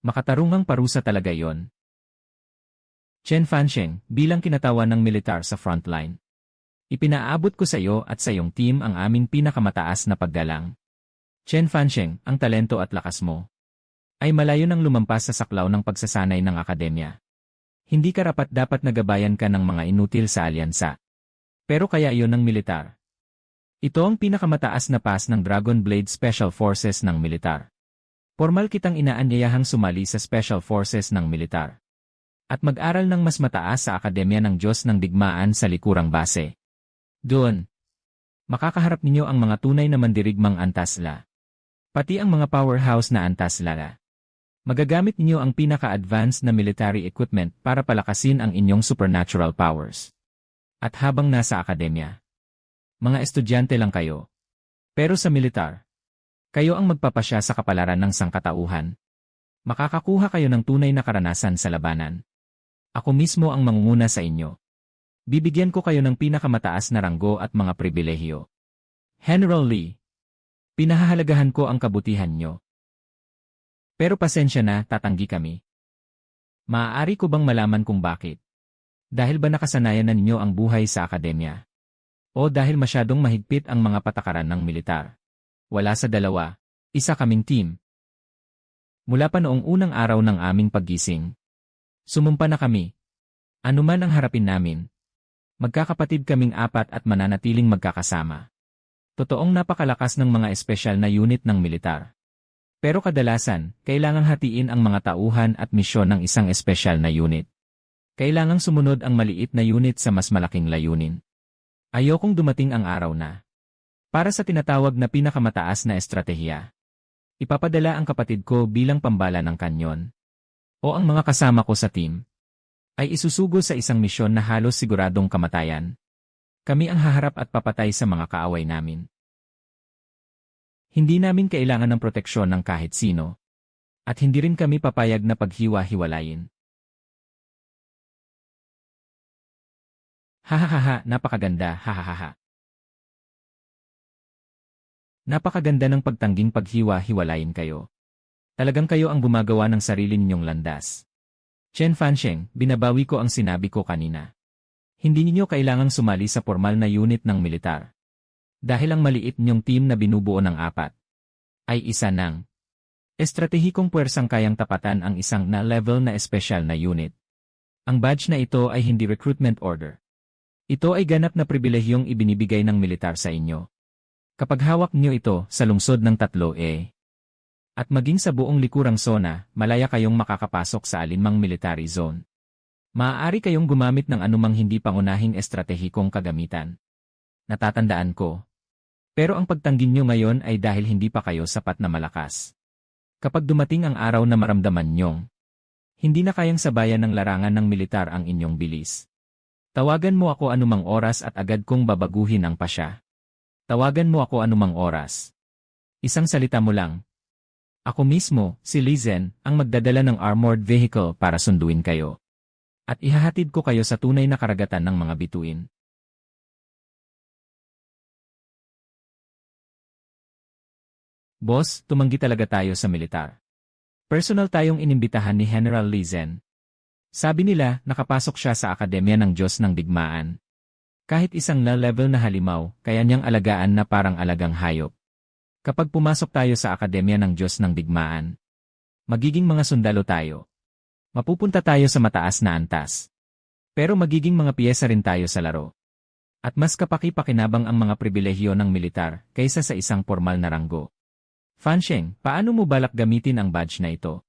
makatarungang parusa talaga yon. Chen Fansheng, bilang kinatawan ng militar sa frontline. Ipinaabot ko sa iyo at sa iyong team ang aming pinakamataas na paggalang. Chen Fansheng, ang talento at lakas mo ay malayo nang lumampas sa saklaw ng pagsasanay ng akademya. Hindi karapat-dapat nagabayan ka ng mga inutil sa alyansa. Pero kaya iyon ng militar. Ito ang pinakamataas na pass ng Dragon Blade Special Forces ng militar. Formal kitang inaanyayahang sumali sa Special Forces ng militar. At mag-aral ng mas mataas sa Akademya ng Diyos ng Digmaan sa likurang base. Doon, makakaharap ninyo ang mga tunay na mandirigmang antasla. Pati ang mga powerhouse na antasla. Magagamit ninyo ang pinaka-advanced na military equipment para palakasin ang inyong supernatural powers. At habang nasa akademya, mga estudyante lang kayo. Pero sa militar, kayo ang magpapasya sa kapalaran ng sangkatauhan. Makakakuha kayo ng tunay na karanasan sa labanan. Ako mismo ang mangunguna sa inyo. Bibigyan ko kayo ng pinakamataas na ranggo at mga pribilehiyo. General Lee, pinahahalagahan ko ang kabutihan nyo. Pero pasensya na, tatanggi kami. Maaari ko bang malaman kung bakit? Dahil ba nakasanayan na ninyo ang buhay sa akademya? O dahil masyadong mahigpit ang mga patakaran ng militar? Wala sa dalawa, isa kaming team. Mula pa noong unang araw ng aming paggising, sumumpa na kami. Ano man ang harapin namin, magkakapatid kaming apat at mananatiling magkakasama. Totoong napakalakas ng mga espesyal na unit ng militar. Pero kadalasan, kailangang hatiin ang mga tauhan at misyon ng isang espesyal na unit. Kailangang sumunod ang maliit na unit sa mas malaking layunin. Ayokong dumating ang araw na, para sa tinatawag na pinakamataas na estratehiya, ipapadala ang kapatid ko bilang pambala ng kanyon. O ang mga kasama ko sa team ay isusugo sa isang misyon na halos siguradong kamatayan. Kami ang haharap at papatay sa mga kaaway namin. Hindi namin kailangan ng proteksyon ng kahit sino. At hindi rin kami papayag na paghiwa-hiwalayin. Hahaha, napakaganda, hahaha. Napakaganda ng pagtangging paghiwa-hiwalayin kayo. Talagang kayo ang gumagawa ng sarili ninyong landas. Chen Fansheng, binabawi ko ang sinabi ko kanina. Hindi ninyo kailangang sumali sa formal na unit ng militar. Dahil ang maliit niyong team na binubuo ng 4 ay isa ng estratehikong puwersang kayang tapatan ang isang na level na espesyal na unit. Ang badge na ito ay hindi recruitment order. Ito ay ganap na pribilehiyong ibinibigay ng militar sa inyo. Kapag hawak niyo ito sa lungsod ng 3 at maging sa buong likurang zona, malaya kayong makakapasok sa alinmang military zone. Maaari kayong gumamit ng anumang hindi pangunahing estratehikong kagamitan. Natatandaan ko. Pero ang pagtanggin nyo ngayon ay dahil hindi pa kayo sapat na malakas. Kapag dumating ang araw na maramdaman nyong hindi na kayang sabayan ng larangan ng militar ang inyong bilis. Tawagan mo ako anumang oras at agad kong babaguhin ang pasya. Tawagan mo ako anumang oras. Isang salita mo lang. Ako mismo, si Li Zhen, ang magdadala ng armored vehicle para sunduin kayo. At ihahatid ko kayo sa tunay na karagatan ng mga bituin. Boss, tumanggi talaga tayo sa militar. Personal tayong inimbitahan ni General Li Zhen. Sabi nila, nakapasok siya sa Akademya ng Diyos ng Digmaan. Kahit isang na-level na halimaw, kaya niyang alagaan na parang alagang hayop. Kapag pumasok tayo sa Akademya ng Diyos ng Digmaan, magiging mga sundalo tayo. Mapupunta tayo sa mataas na antas. Pero magiging mga piyesa rin tayo sa laro. At mas kapaki-pakinabang ang mga pribilehyo ng militar kaysa sa isang formal na ranggo. Fansheng, paano mo balak gamitin ang badge na ito?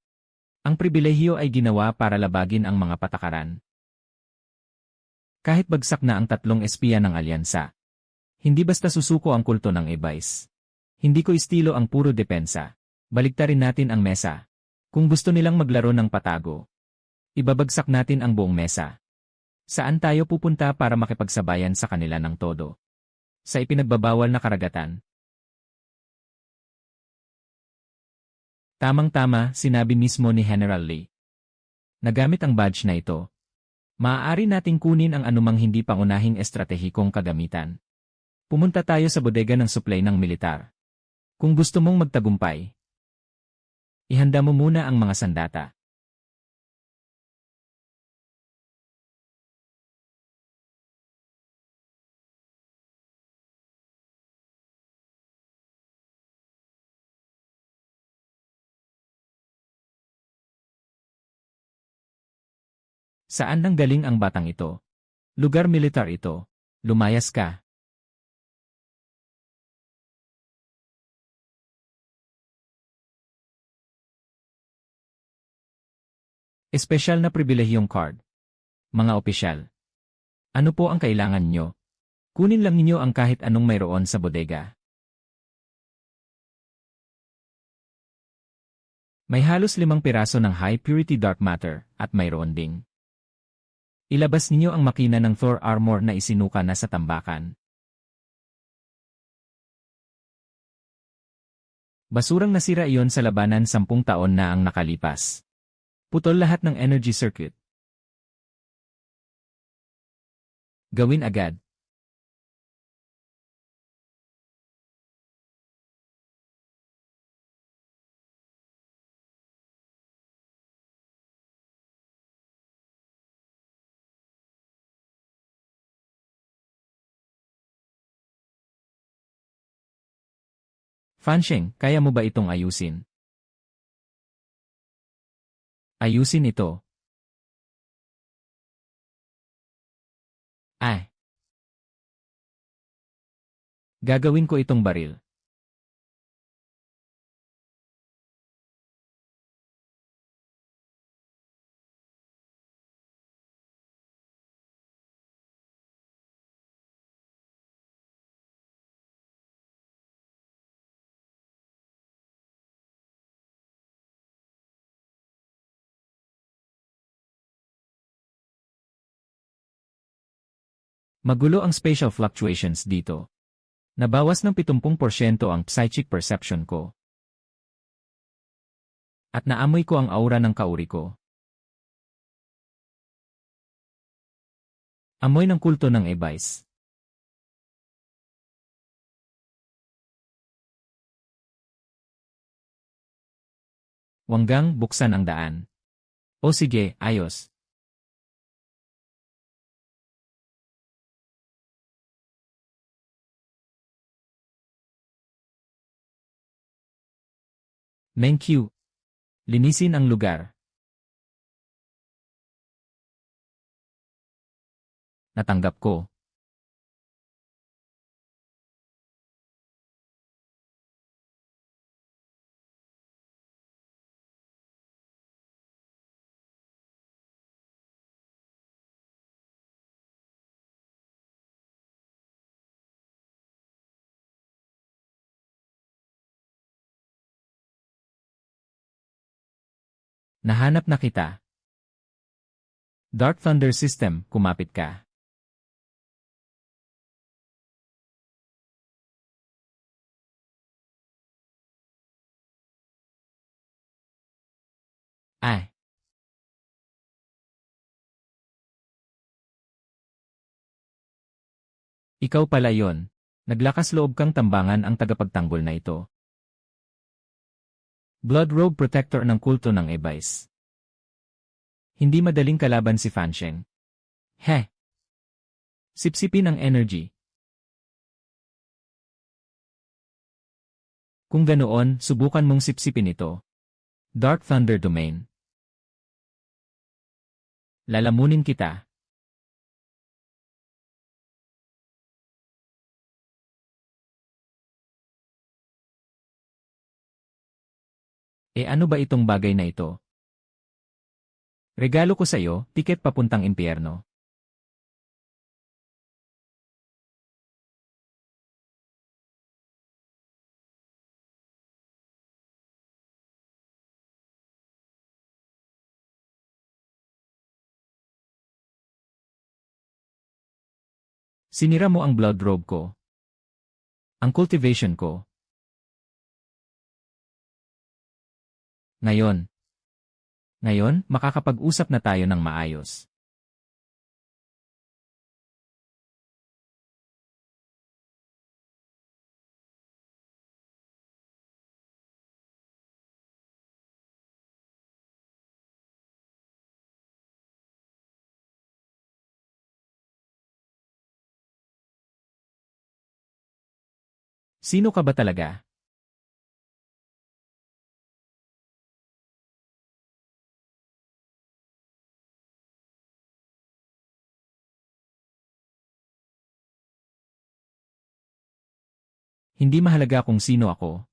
Ang pribilehyo ay ginawa para labagin ang mga patakaran. Kahit bagsak na ang 3 espiya ng alyansa. Hindi basta susuko ang kulto ng Ebice. Hindi ko estilo ang puro depensa. Baliktarin natin ang mesa. Kung gusto nilang maglaro ng patago, ibabagsak natin ang buong mesa. Saan tayo pupunta para makipagsabayan sa kanila ng todo? Sa ipinagbabawal na karagatan. Tamang-tama, sinabi mismo ni General Li. Nagamit ang badge na ito. Maaari nating kunin ang anumang hindi pangunahing estratehikong kagamitan. Pumunta tayo sa bodega ng supply ng militar. Kung gusto mong magtagumpay, ihanda mo muna ang mga sandata. Saan nang galing ang batang ito? Lugar militar ito. Lumayas ka. Espesyal na pribilehiyong card. Mga opisyal. Ano po ang kailangan nyo? Kunin lang ninyo ang kahit anong mayroon sa bodega. May halos 5 piraso ng high-purity dark matter at mayroon ding. Ilabas ninyo ang makina ng Thor armor na isinuka na sa tambakan. Basurang nasira iyon sa labanan 10 taon na ang nakalipas. Putol lahat ng energy circuit. Gawin agad. Fansheng, kaya mo ba itong ayusin? Ayusin ito. Ay. Gagawin ko itong baril. Magulo ang spatial fluctuations dito. Nabawas ng 70% ang psychic perception ko. At naamoy ko ang aura ng kauri ko. Amoy ng kulto ng Ebice. Wanggang, buksan ang daan. O sige, ayos. Thank you. Linisin ang lugar. Natanggap ko. Nahanap na kita. Dark Thunder System, kumapit ka. Ay, ikaw pala yon. Naglakas loob kang tambangan ang tagapagtanggol na ito. Blood Robe Protector ng kulto ng Ebais. Hindi madaling kalaban si Fansheng. Heh. Sipsipin ang energy. Kung ganoon, subukan mong sipsipin ito. Dark Thunder Domain. Lalamunin kita. Ano ba itong bagay na ito? Regalo ko sa iyo, tiket papuntang impyerno. Sinira mo ang blood robe ko. Ang cultivation ko. Ngayon, makakapag-usap na tayo ng maayos. Sino ka ba talaga? Hindi mahalaga kung sino ako.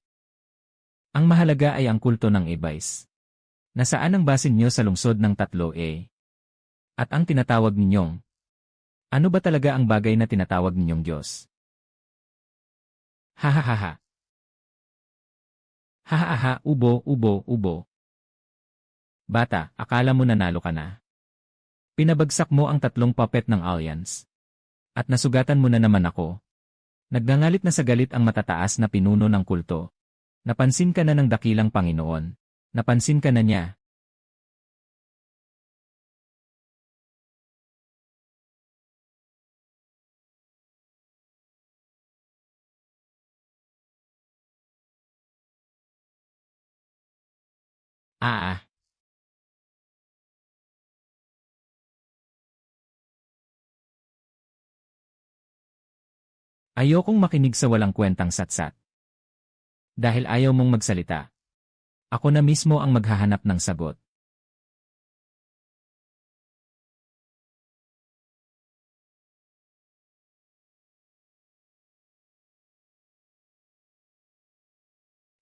Ang mahalaga ay ang kulto ng Ebais. Nasaan ang basin niyo sa lungsod ng 3A? At ang tinatawag ninyong? Ano ba talaga ang bagay na tinatawag ninyong Diyos? Hahaha. Hahaha, ubo. Bata, akala mo nanalo ka na. Pinabagsak mo ang 3 puppet ng Alliance. At nasugatan mo na naman ako. Nagngangalit na sa galit ang matataas na pinuno ng kulto. Napansin ka na ng dakilang Panginoon. Napansin ka na niya. Ah. Ayokong makinig sa walang kwentang satsat. Dahil ayaw mong magsalita. Ako na mismo ang maghahanap ng sagot.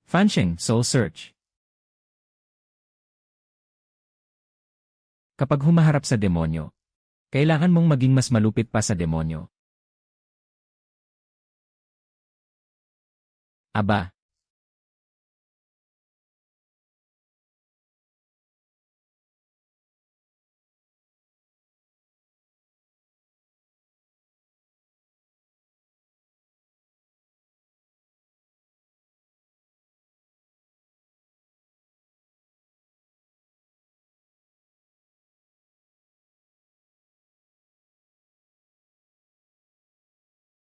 Fansheng, Soul Search. Kapag humaharap sa demonyo, kailangan mong maging mas malupit pa sa demonyo. Aba.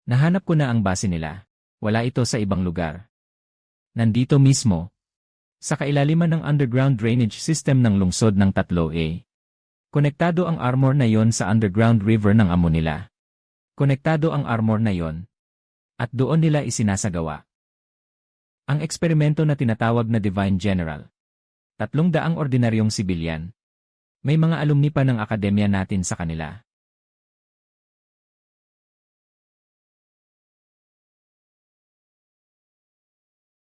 Nahanap ko na ang base nila. Wala ito sa ibang lugar. Nandito mismo. Sa kailaliman ng underground drainage system ng lungsod ng 3A. Konektado ang armor na yon sa underground river ng amo nila. Konektado ang armor na yon. At doon nila isinasagawa ang eksperimento na tinatawag na Divine General. 300 ordinaryong sibilyan. May mga alumni pa ng akademya natin sa kanila.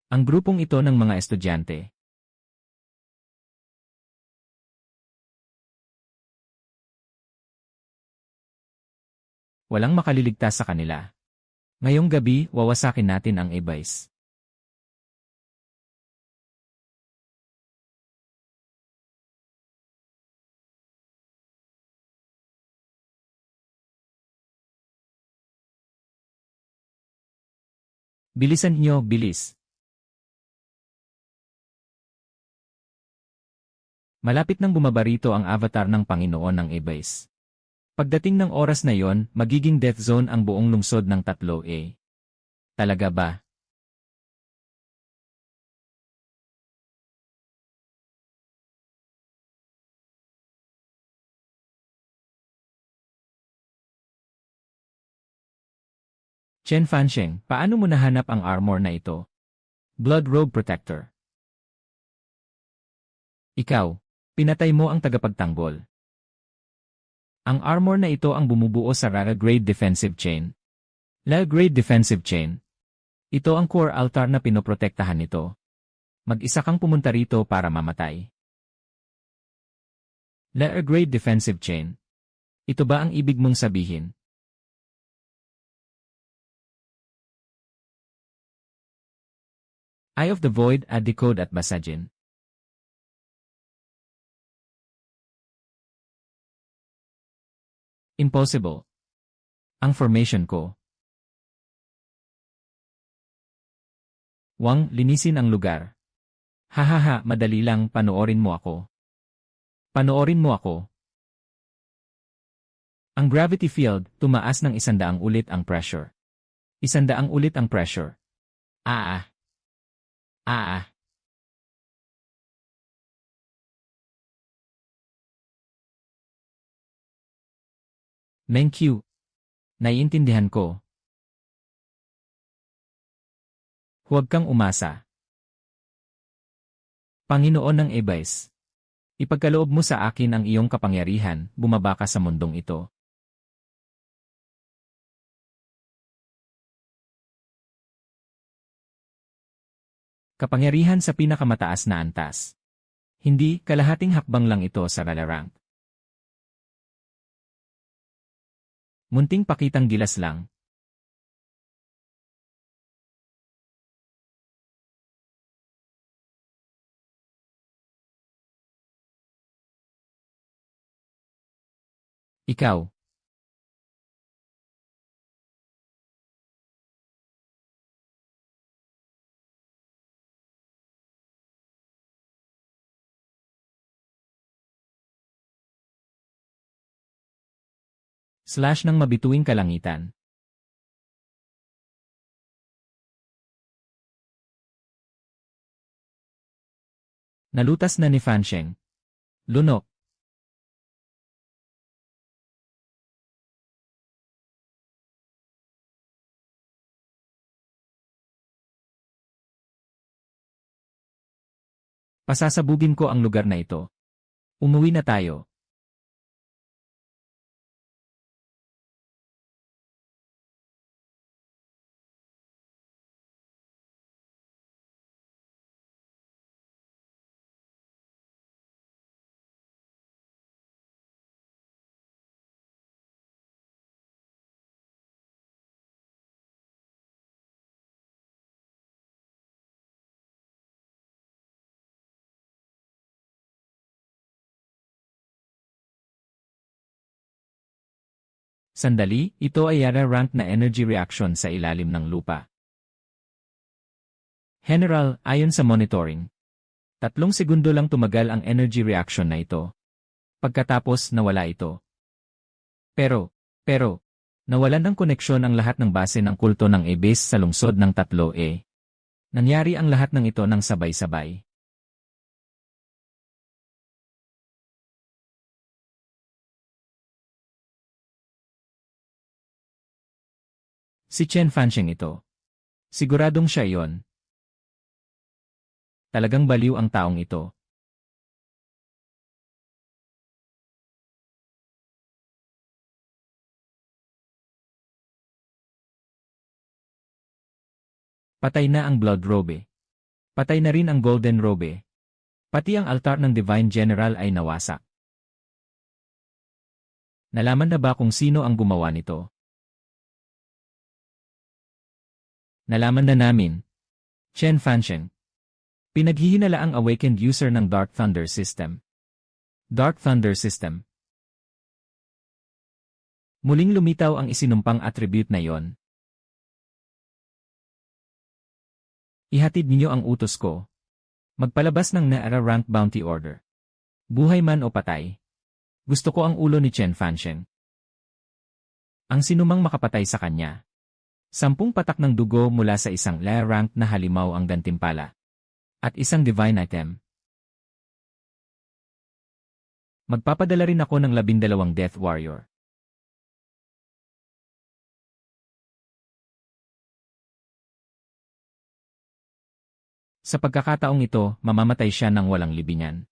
Ang grupong ito ng mga estudyante. Walang makaliligtas sa kanila. Ngayong gabi, wawasakin natin ang e-vice. Bilisan nyo, bilis. Malapit nang bumabarito ang avatar ng Panginoon ng e-vice. Pagdating ng oras na yon, magiging death zone ang buong lungsod ng 3A. Talaga ba? Chen Fansheng, paano mo nahanap ang armor na ito? Blood Robe Protector. Ikaw, pinatay mo ang tagapagtanggol. Ang armor na ito ang bumubuo sa Rara Grade Defensive Chain. La Grade Defensive Chain. Ito ang core altar na pinoprotektahan nito. Mag-isa kang pumunta rito para mamatay. La Grade Defensive Chain. Ito ba ang ibig mong sabihin? Eye of the Void, decode at basagin. Impossible. Ang formation ko. Wang, linisin ang lugar. Hahaha, madali lang, panoorin mo ako. Panoorin mo ako. Ang gravity field, tumaas ng 100 ulit ang pressure. 100 ulit ang pressure. Ah. Thank you. Naiintindihan ko. Huwag kang umasa. Panginoon ng e-vice. Ipagkaloob mo sa akin ang iyong kapangyarihan, bumaba ka sa mundong ito. Kapangyarihan sa pinakamataas na antas. Hindi, kalahating hakbang lang ito sa Rara rank. Munting pakitang gilas lang. Ikaw. Slash ng mabituing kalangitan. Nalutas na ni Fansheng. Lunok. Pasasabugin ko ang lugar na ito. Umuwi na tayo. Sandali, ito ay Rara rank na energy reaction sa ilalim ng lupa. General, ayon sa monitoring. 3 segundo lang tumagal ang energy reaction na ito. Pagkatapos nawala ito. Pero, nawalan ng koneksyon ang lahat ng base ng kulto ng e-base sa lungsod ng 3A. Nangyari ang lahat ng ito ng sabay-sabay. Si Chen Fansheng ito. Siguradong siya iyon. Talagang baliw ang taong ito. Patay na ang Blood Robe. Patay na rin ang Golden Robe. Pati ang altar ng Divine General ay nawasak. Nalaman na ba kung sino ang gumawa nito? Nalaman na namin. Chen Fansheng. Pinaghihina ang awakened user ng Dark Thunder System. Dark Thunder System. Muling lumitaw ang isinumpang attribute na yon. Ihatid ninyo ang utos ko. Magpalabas ng Naara Rank Bounty Order. Buhay man o patay. Gusto ko ang ulo ni Chen Fansheng. Ang sinumang makapatay sa kanya. 10 patak ng dugo mula sa isang La Rank na halimaw ang gantimpala. At isang divine item. Magpapadala rin ako ng 12 Death Warrior. Sa pagkakataong ito, mamamatay siya ng walang libingan.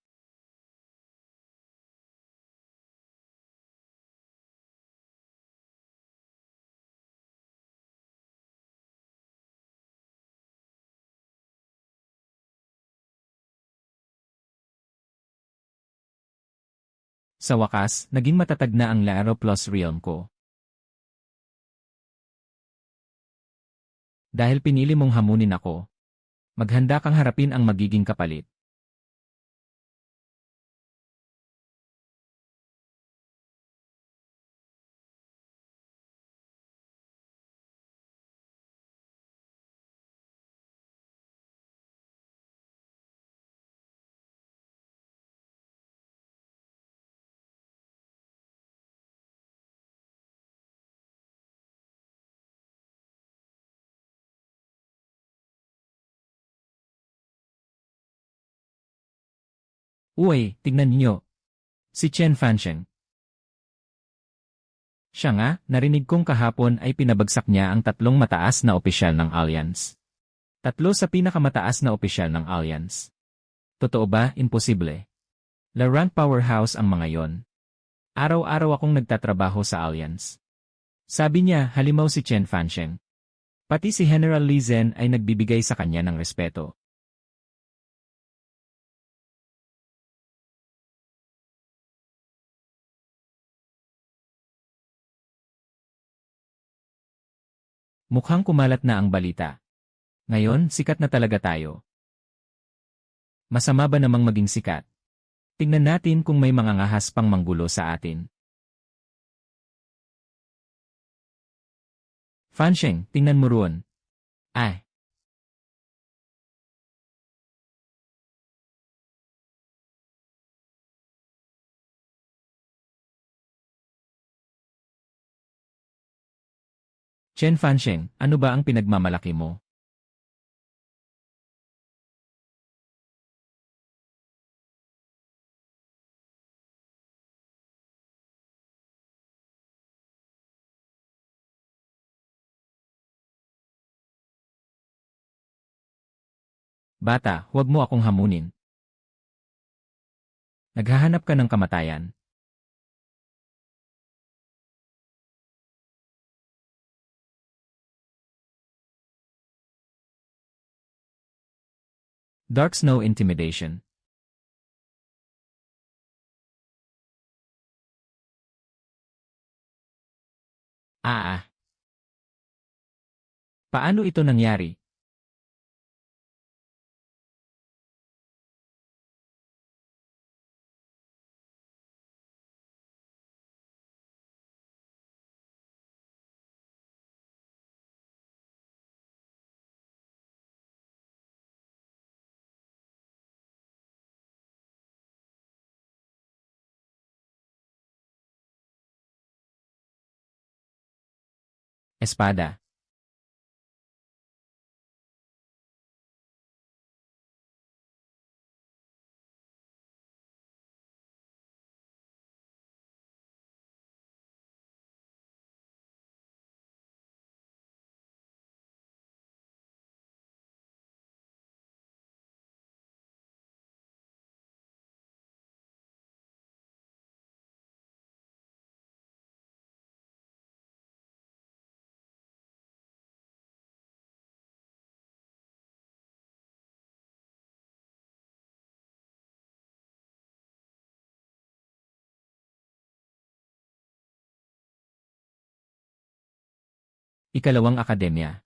Sa wakas, naging matatag na ang Laaro Plus Realm ko. Dahil pinili mong hamunin ako, maghanda kang harapin ang magiging kapalit. Uy, tignan niyo. Si Chen Fansheng. Siya nga, narinig kong kahapon ay pinabagsak niya ang 3 mataas na opisyal ng Alliance. 3 sa pinakamataas na opisyal ng Alliance. Totoo ba? Imposible. La Rank Powerhouse ang mga yon. Araw-araw akong nagtatrabaho sa Alliance. Sabi niya, halimaw si Chen Fansheng. Pati si General Li Zhen ay nagbibigay sa kanya ng respeto. Mukhang kumalat na ang balita. Ngayon, sikat na talaga tayo. Masama ba namang maging sikat? Tingnan natin kung may mga ngahas pang manggulo sa atin. Fansheng, tingnan mo roon. Ay. Chen Fansheng, ano ba ang pinagmamalaki mo? Bata, huwag mo akong hamunin. Naghahanap ka ng kamatayan. Dark Snow Intimidation. Ah. Paano ito nangyari? Espada. Ikalawang akademya.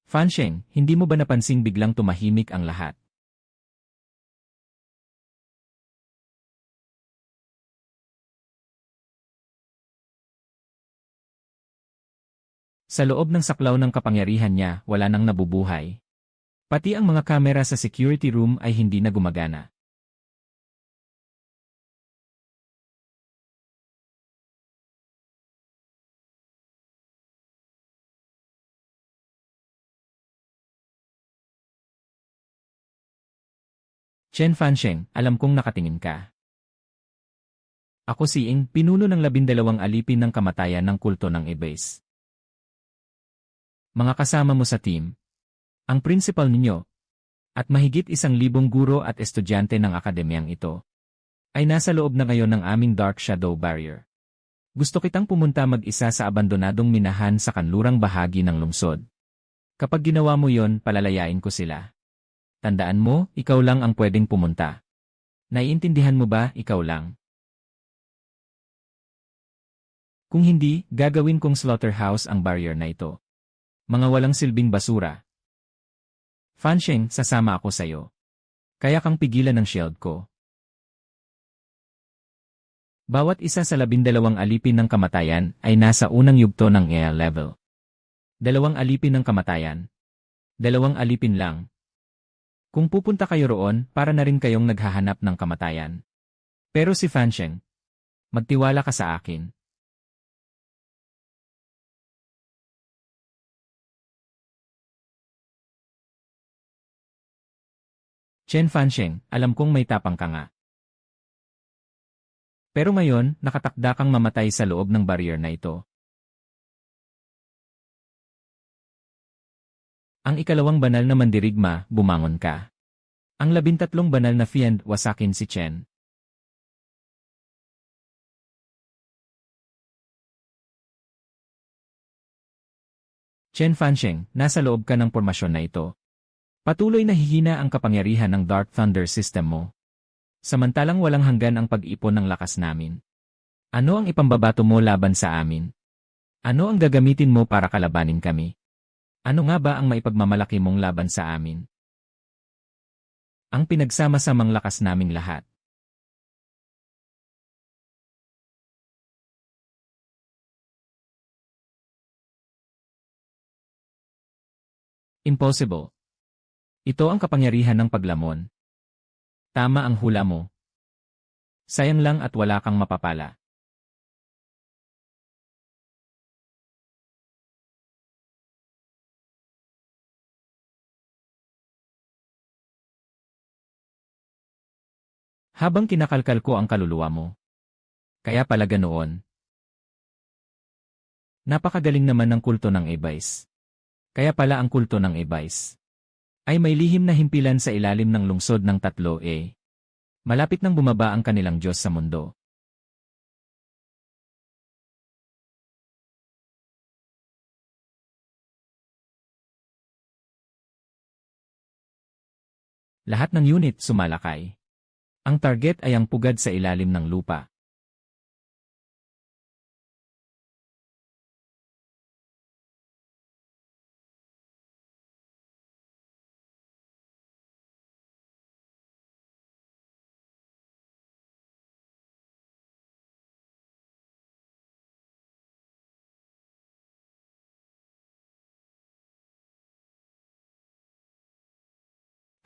Fansheng, hindi mo ba napansing biglang tumahimik ang lahat? Sa loob ng saklaw ng kapangyarihan niya, wala nang nabubuhay. Pati ang mga kamera sa security room ay hindi na gumagana. Chen Fansheng, alam kong nakatingin ka. Ako si Ing, pinuno ng 12 alipin ng kamatayan ng kulto ng Ebase. Mga kasama mo sa team, ang principal ninyo, at mahigit 1,000 guro at estudyante ng akademyang ito, ay nasa loob na ngayon ng aming Dark Shadow Barrier. Gusto kitang pumunta mag-isa sa abandonadong minahan sa kanlurang bahagi ng lungsod. Kapag ginawa mo yon, palalayain ko sila. Tandaan mo, ikaw lang ang pwedeng pumunta. Naiintindihan mo ba, ikaw lang? Kung hindi, gagawin kong slaughterhouse ang barrier na ito. Mga walang silbing basura. Fansheng, sasama ako sa'yo. Kaya kang pigilan ng shield ko. Bawat isa sa 12 alipin ng kamatayan ay nasa unang yugto ng air level. 2 alipin ng kamatayan. 2 alipin lang. Kung pupunta kayo roon, para na rin kayong naghahanap ng kamatayan. Pero si Fansheng, magtiwala ka sa akin. Chen Fansheng, alam kong may tapang ka nga. Pero ngayon, nakatakda kang mamatay sa loob ng barrier na ito. Ang ikalawang banal na mandirigma, bumangon ka. Ang 13 banal na fiend, wasakin si Chen. Chen Fansheng, nasa loob ka ng pormasyon na ito. Patuloy na hihina ang kapangyarihan ng Dark Thunder system mo. Samantalang walang hanggan ang pag-ipon ng lakas namin. Ano ang ipambabato mo laban sa amin? Ano ang gagamitin mo para kalabanin kami? Ano nga ba ang maipagmamalaki mong laban sa amin? Ang pinagsama-samang lakas naming lahat. Impossible. Ito ang kapangyarihan ng paglamon. Tama ang hula mo. Sayang lang at wala kang mapapala. Habang kinakalkal ko ang kaluluwa mo. Kaya pala ganoon. Napakagaling naman ng kulto ng Ebais. Kaya pala ang kulto ng Ebais ay may lihim na himpilan sa ilalim ng lungsod ng tatlo malapit nang bumaba ang kanilang Diyos sa mundo. Lahat ng unit sumalakay. Ang target ay ang pugad sa ilalim ng lupa.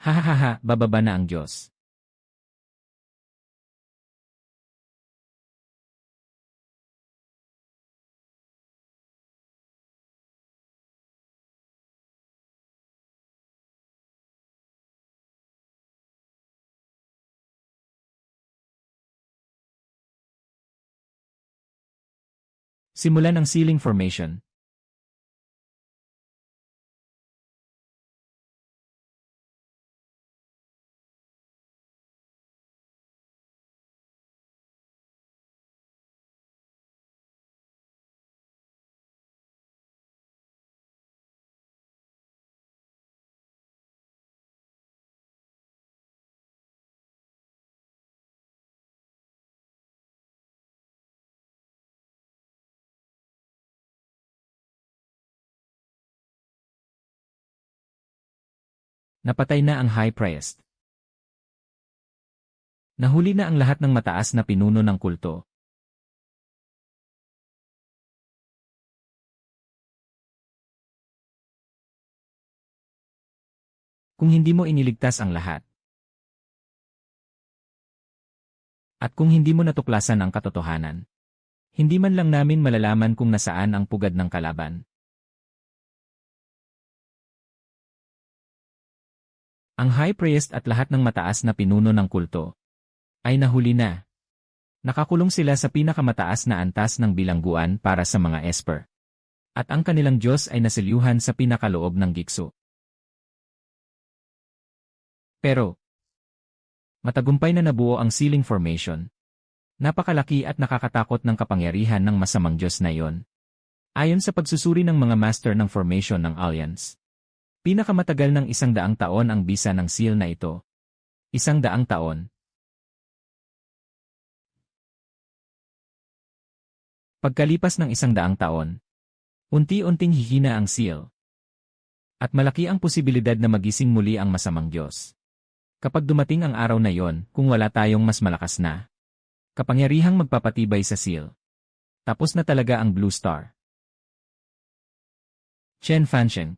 Hahaha, bababa na ang Diyos. Simulan ang ceiling formation. Napatay na ang high priest. Nahuli na ang lahat ng mataas na pinuno ng kulto. Kung hindi mo iniligtas ang lahat, at kung hindi mo natuklasan ang katotohanan, hindi man lang namin malalaman kung nasaan ang pugad ng kalaban. Ang high priest at lahat ng mataas na pinuno ng kulto ay nahuli na. Nakakulong sila sa pinakamataas na antas ng bilangguan para sa mga esper. At ang kanilang Diyos ay nasilyuhan sa pinakaloob ng gikso. Pero, matagumpay na nabuo ang ceiling formation. Napakalaki at nakakatakot ng kapangyarihan ng masamang Diyos na iyon. Ayon sa pagsusuri ng mga master ng formation ng Alliance. Pinakamatagal ng 100 taon ang bisa ng seal na ito. 100 taon. Pagkalipas ng 100 taon, unti-unting hihina ang seal. At malaki ang posibilidad na magising muli ang masamang Diyos. Kapag dumating ang araw na yon, kung wala tayong mas malakas na kapangyarihang magpapatibay sa seal. Tapos na talaga ang Blue Star. Chen Fansheng.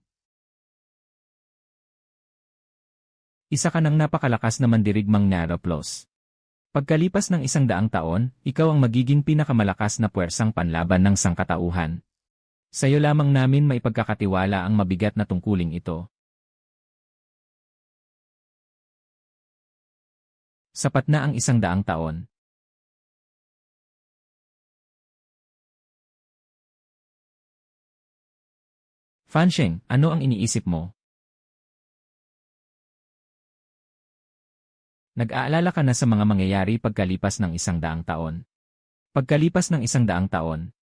Isa ka ng napakalakas na mandirigmang Naroplos. Pagkalipas ng 100 taon, ikaw ang magiging pinakamalakas na puwersang panlaban ng sangkatauhan. Sa'yo lamang namin maipagkakatiwala ang mabigat na tungkuling ito. Sapat na ang 100 taon. Fansheng, ano ang iniisip mo? Nag-aalala ka na sa mga mangyayari pagkalipas ng 100 taon. Pagkalipas ng 100 taon.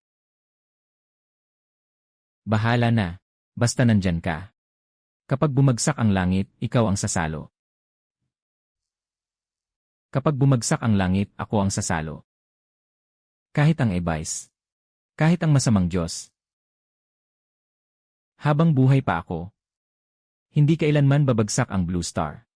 Bahala na. Basta nandyan ka. Kapag bumagsak ang langit, ikaw ang sasalo. Kapag bumagsak ang langit, ako ang sasalo. Kahit ang Ebais. Kahit ang masamang Diyos. Habang buhay pa ako, hindi kailanman babagsak ang Blue Star.